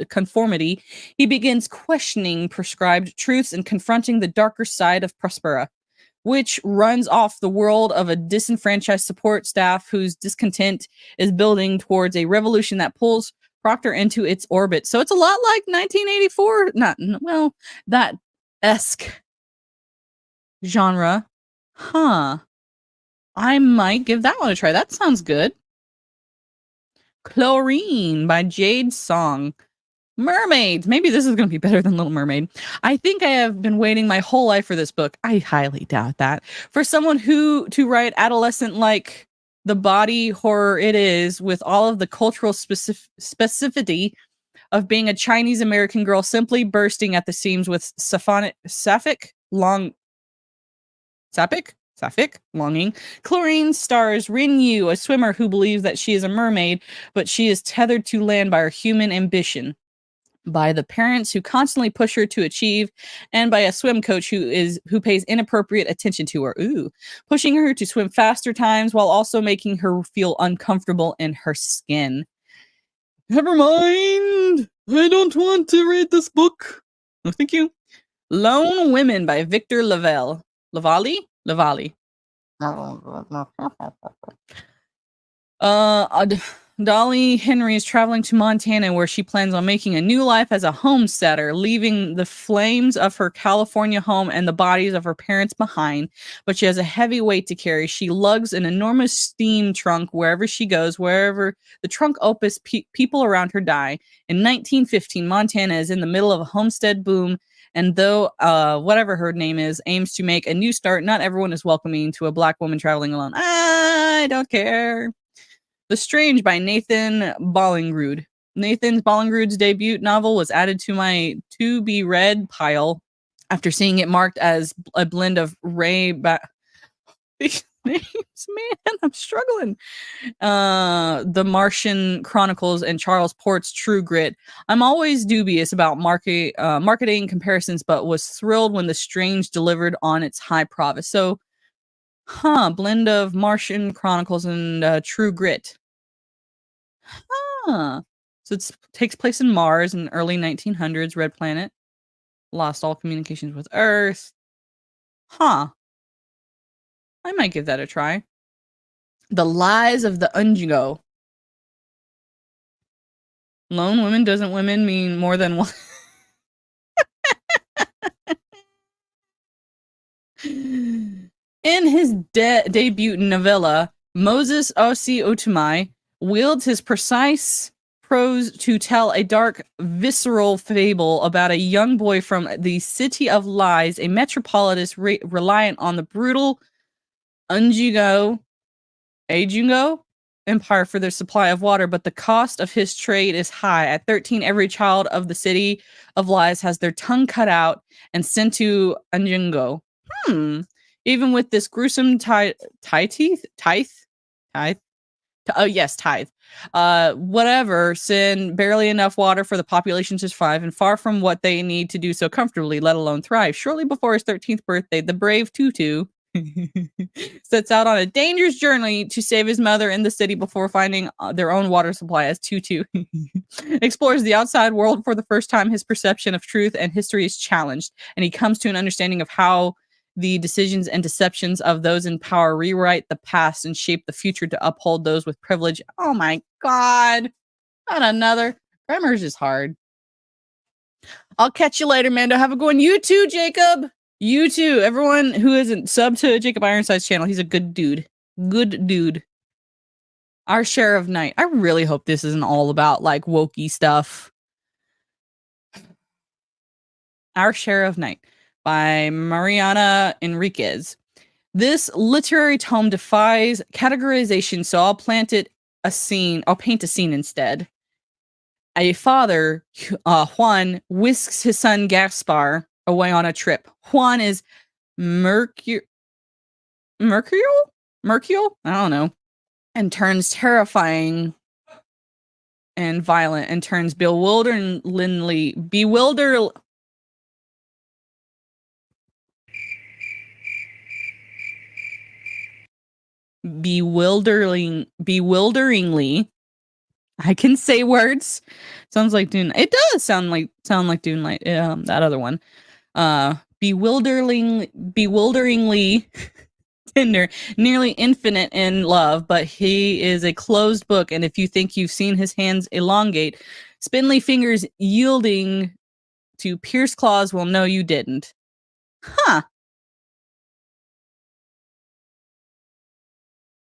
conformity. He begins questioning prescribed truths and confronting the darker side of Prospera, which runs off the world of a disenfranchised support staff whose discontent is building towards a revolution that pulls Proctor into its orbit. So it's a lot like 1984, that esque genre. Huh. I might give that one a try. That sounds good. Chlorine by Jade Song. Mermaids. Maybe this is going to be better than Little Mermaid. I think I have been waiting my whole life for this book. I highly doubt that. For someone to write adolescent like the body horror it is, with all of the cultural specificity of being a Chinese American girl simply bursting at the seams with sapphic longing. Chlorine stars Rin Yu, a swimmer who believes that she is a mermaid, but she is tethered to land by her human ambition, by the parents who constantly push her to achieve, and by a swim coach who pays inappropriate attention to her, pushing her to swim faster times while also making her feel uncomfortable in her skin. Never mind. I don't want to read this book. No, thank you. Lone Women by Victor Lavalley. Dolly Henry is traveling to Montana where she plans on making a new life as a homesteader, leaving the flames of her California home and the bodies of her parents behind. But she has a heavy weight to carry. She lugs an enormous steam trunk wherever she goes. Wherever the trunk opens, people around her die. In 1915, Montana is in the middle of a homestead boom. And though whatever her name is aims to make a new start, not everyone is welcoming to a Black woman traveling alone. I don't care. The Strange by Nathan Ballingrud. Nathan Ballingrud's debut novel was added to my to-be-read pile after seeing it marked as a blend of these names, man, I'm struggling. The Martian Chronicles and Charles Port's True Grit. I'm always dubious about marketing comparisons, but was thrilled when The Strange delivered on its high promise. So, blend of Martian Chronicles and True Grit. So it takes place in Mars in early 1900s, red planet. Lost all communications with Earth. I might give that a try. The Lies of the Unjigo. Lone women doesn't women mean more than one. In his debut novella, Moses Osi Otumai wields his precise prose to tell a dark, visceral fable about a young boy from the City of Lies, a metropolis reliant on the brutal Ajungo Empire for their supply of water, but the cost of his trade is high. At 13, every child of the City of Lies has their tongue cut out and sent to Ajungo. Even with this gruesome tithe. Whatever, send barely enough water for the population to survive, and far from what they need to do so comfortably, let alone thrive. Shortly before his 13th birthday, the brave Tutu sets out on a dangerous journey to save his mother in the city before finding their own water supply. As Tutu explores the outside world for the first time, his perception of truth and history is challenged, and he comes to an understanding of how the decisions and deceptions of those in power rewrite the past and shape the future to uphold those with privilege. Oh my God. Not another. Grammar is just hard. I'll catch you later, Mando. Have a good one. You too, Jacob. You too. Everyone who isn't subbed to Jacob Ironside's channel, he's a good dude. Good dude. Our Share of Night. I really hope this isn't all about like wokey stuff. Our Share of Night by Mariana Enriquez. This literary tome defies categorization, so I'll paint a scene instead. A father, Juan, whisks his son Gaspar away on a trip. Juan is mercurial? I don't know. And turns terrifying and violent and turns bewilderingly I can say words. Sounds like Dune. It does sound like Dune Light. That other one. Bewilderingly tender, nearly infinite in love, but he is a closed book, and if you think you've seen his hands elongate, spindly fingers yielding to pierced claws, well, no, you didn't.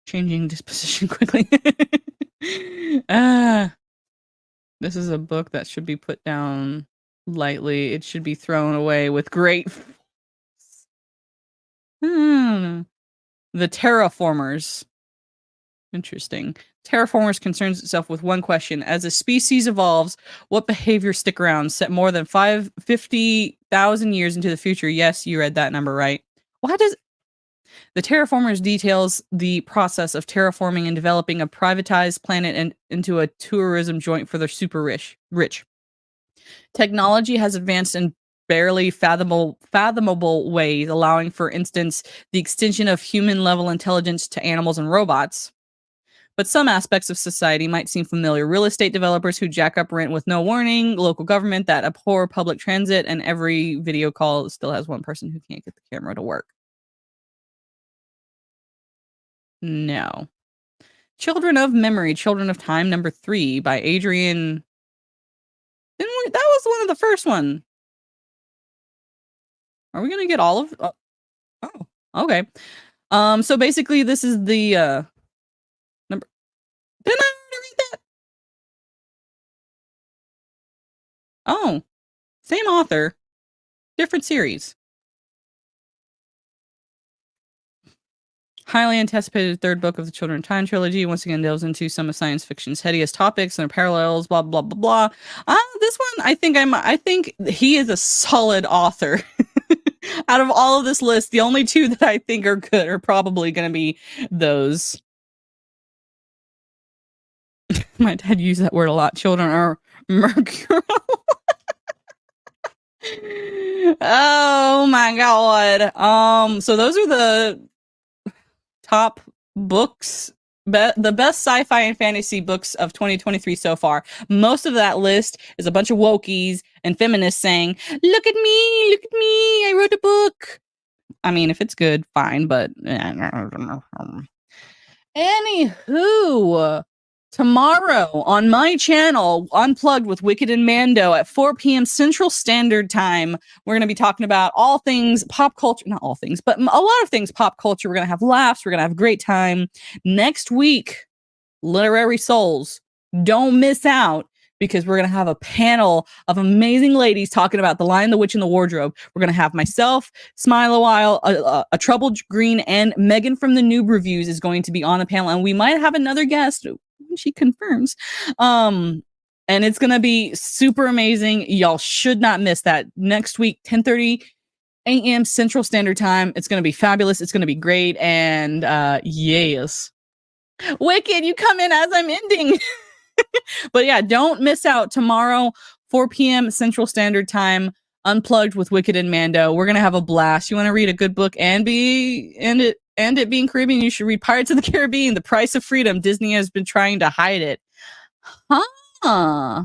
Changing disposition quickly. This is a book that should be put down lightly. It should be thrown away with great force. The Terraformers. Interesting. Terraformers concerns itself with one question. As a species evolves, what behaviors stick around? Set more than 50,000 years into the future. Yes, you read that number right. Why does... The Terraformers details the process of terraforming and developing a privatized planet and into a tourism joint for the super rich. Technology has advanced in barely fathomable ways, allowing, for instance, the extension of human-level intelligence to animals and robots. But some aspects of society might seem familiar. Real estate developers who jack up rent with no warning, local government that abhor public transit, and every video call still has one person who can't get the camera to work. No. Children of Memory, Children of Time, number 3 by Adrian. That was one of the first one. Are we gonna get all of? Oh, okay. So basically, this is the number. Didn't I already read that? Oh, same author, different series. Highly anticipated third book of the Children of Time trilogy once again delves into some of science fiction's headiest topics and their parallels. Blah blah blah blah. This one, I think he is a solid author. Out of all of this list, the only two that I think are good are probably going to be those. My dad used that word a lot. Children are mercurial. Oh my god. So those are the top books, the best sci-fi and fantasy books of 2023 so far. Most of that list is a bunch of wokies and feminists saying, look at me, I wrote a book. I mean, if it's good, fine, but anywho, tomorrow on my channel, Unplugged with Wicked and Mando at 4 p.m. Central Standard Time, we're going to be talking about all things pop culture. Not all things, but a lot of things pop culture. We're going to have laughs. We're going to have a great time. Next week, Literary Souls. Don't miss out because we're going to have a panel of amazing ladies talking about The Lion, the Witch, and the Wardrobe. We're going to have myself, Smile a While, a Troubled Green, and Megan from the Noob Reviews is going to be on the panel. And we might have another guest. She confirms. And it's gonna be super amazing. Y'all should not miss that. Next week, 10:30 a.m. Central Standard Time. It's gonna be fabulous. It's gonna be great. And yes. Wicked, you come in as I'm ending. But yeah, don't miss out tomorrow, 4 p.m. Central Standard Time. Unplugged with Wicked and Mando. We're gonna have a blast. You want to read a good book and it being Caribbean, you should read Pirates of the Caribbean, The Price of Freedom. Disney has been trying to hide it. Huh.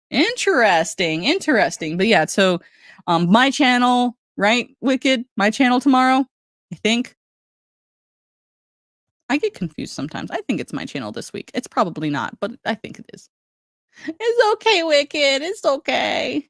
Interesting. But yeah, so my channel, right, Wicked? My channel tomorrow, I think. I get confused sometimes. I think it's my channel this week. It's probably not, but I think it is. It's okay, Wicked. It's okay.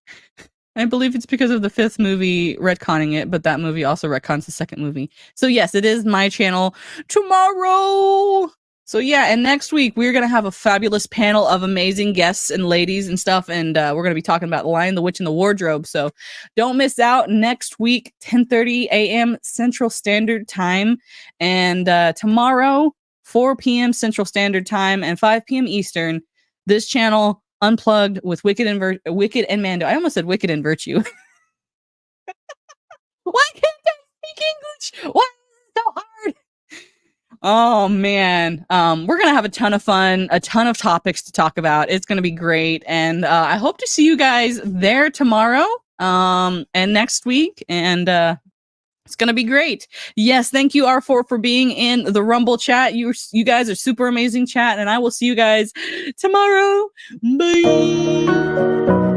I believe it's because of the 5th movie retconning it, but that movie also retcons the 2nd movie. So yes, it is my channel tomorrow. So yeah, and next week we're going to have a fabulous panel of amazing guests and ladies and stuff, and we're going to be talking about The Lion, the Witch, and the Wardrobe. So don't miss out next week, 10:30 a.m. Central Standard Time, and tomorrow, 4 p.m. Central Standard Time and 5 p.m. Eastern, this channel, Unplugged with Wicked and Mando. I almost said Wicked and Virtue. Why can't I speak English? Why is it so hard? Oh man. We're gonna have a ton of fun, a ton of topics to talk about. It's gonna be great. And I hope to see you guys there tomorrow. And next week. And it's going to be great. Yes, thank you, R4, for being in the Rumble chat. You guys are super amazing chat, and I will see you guys tomorrow. Bye.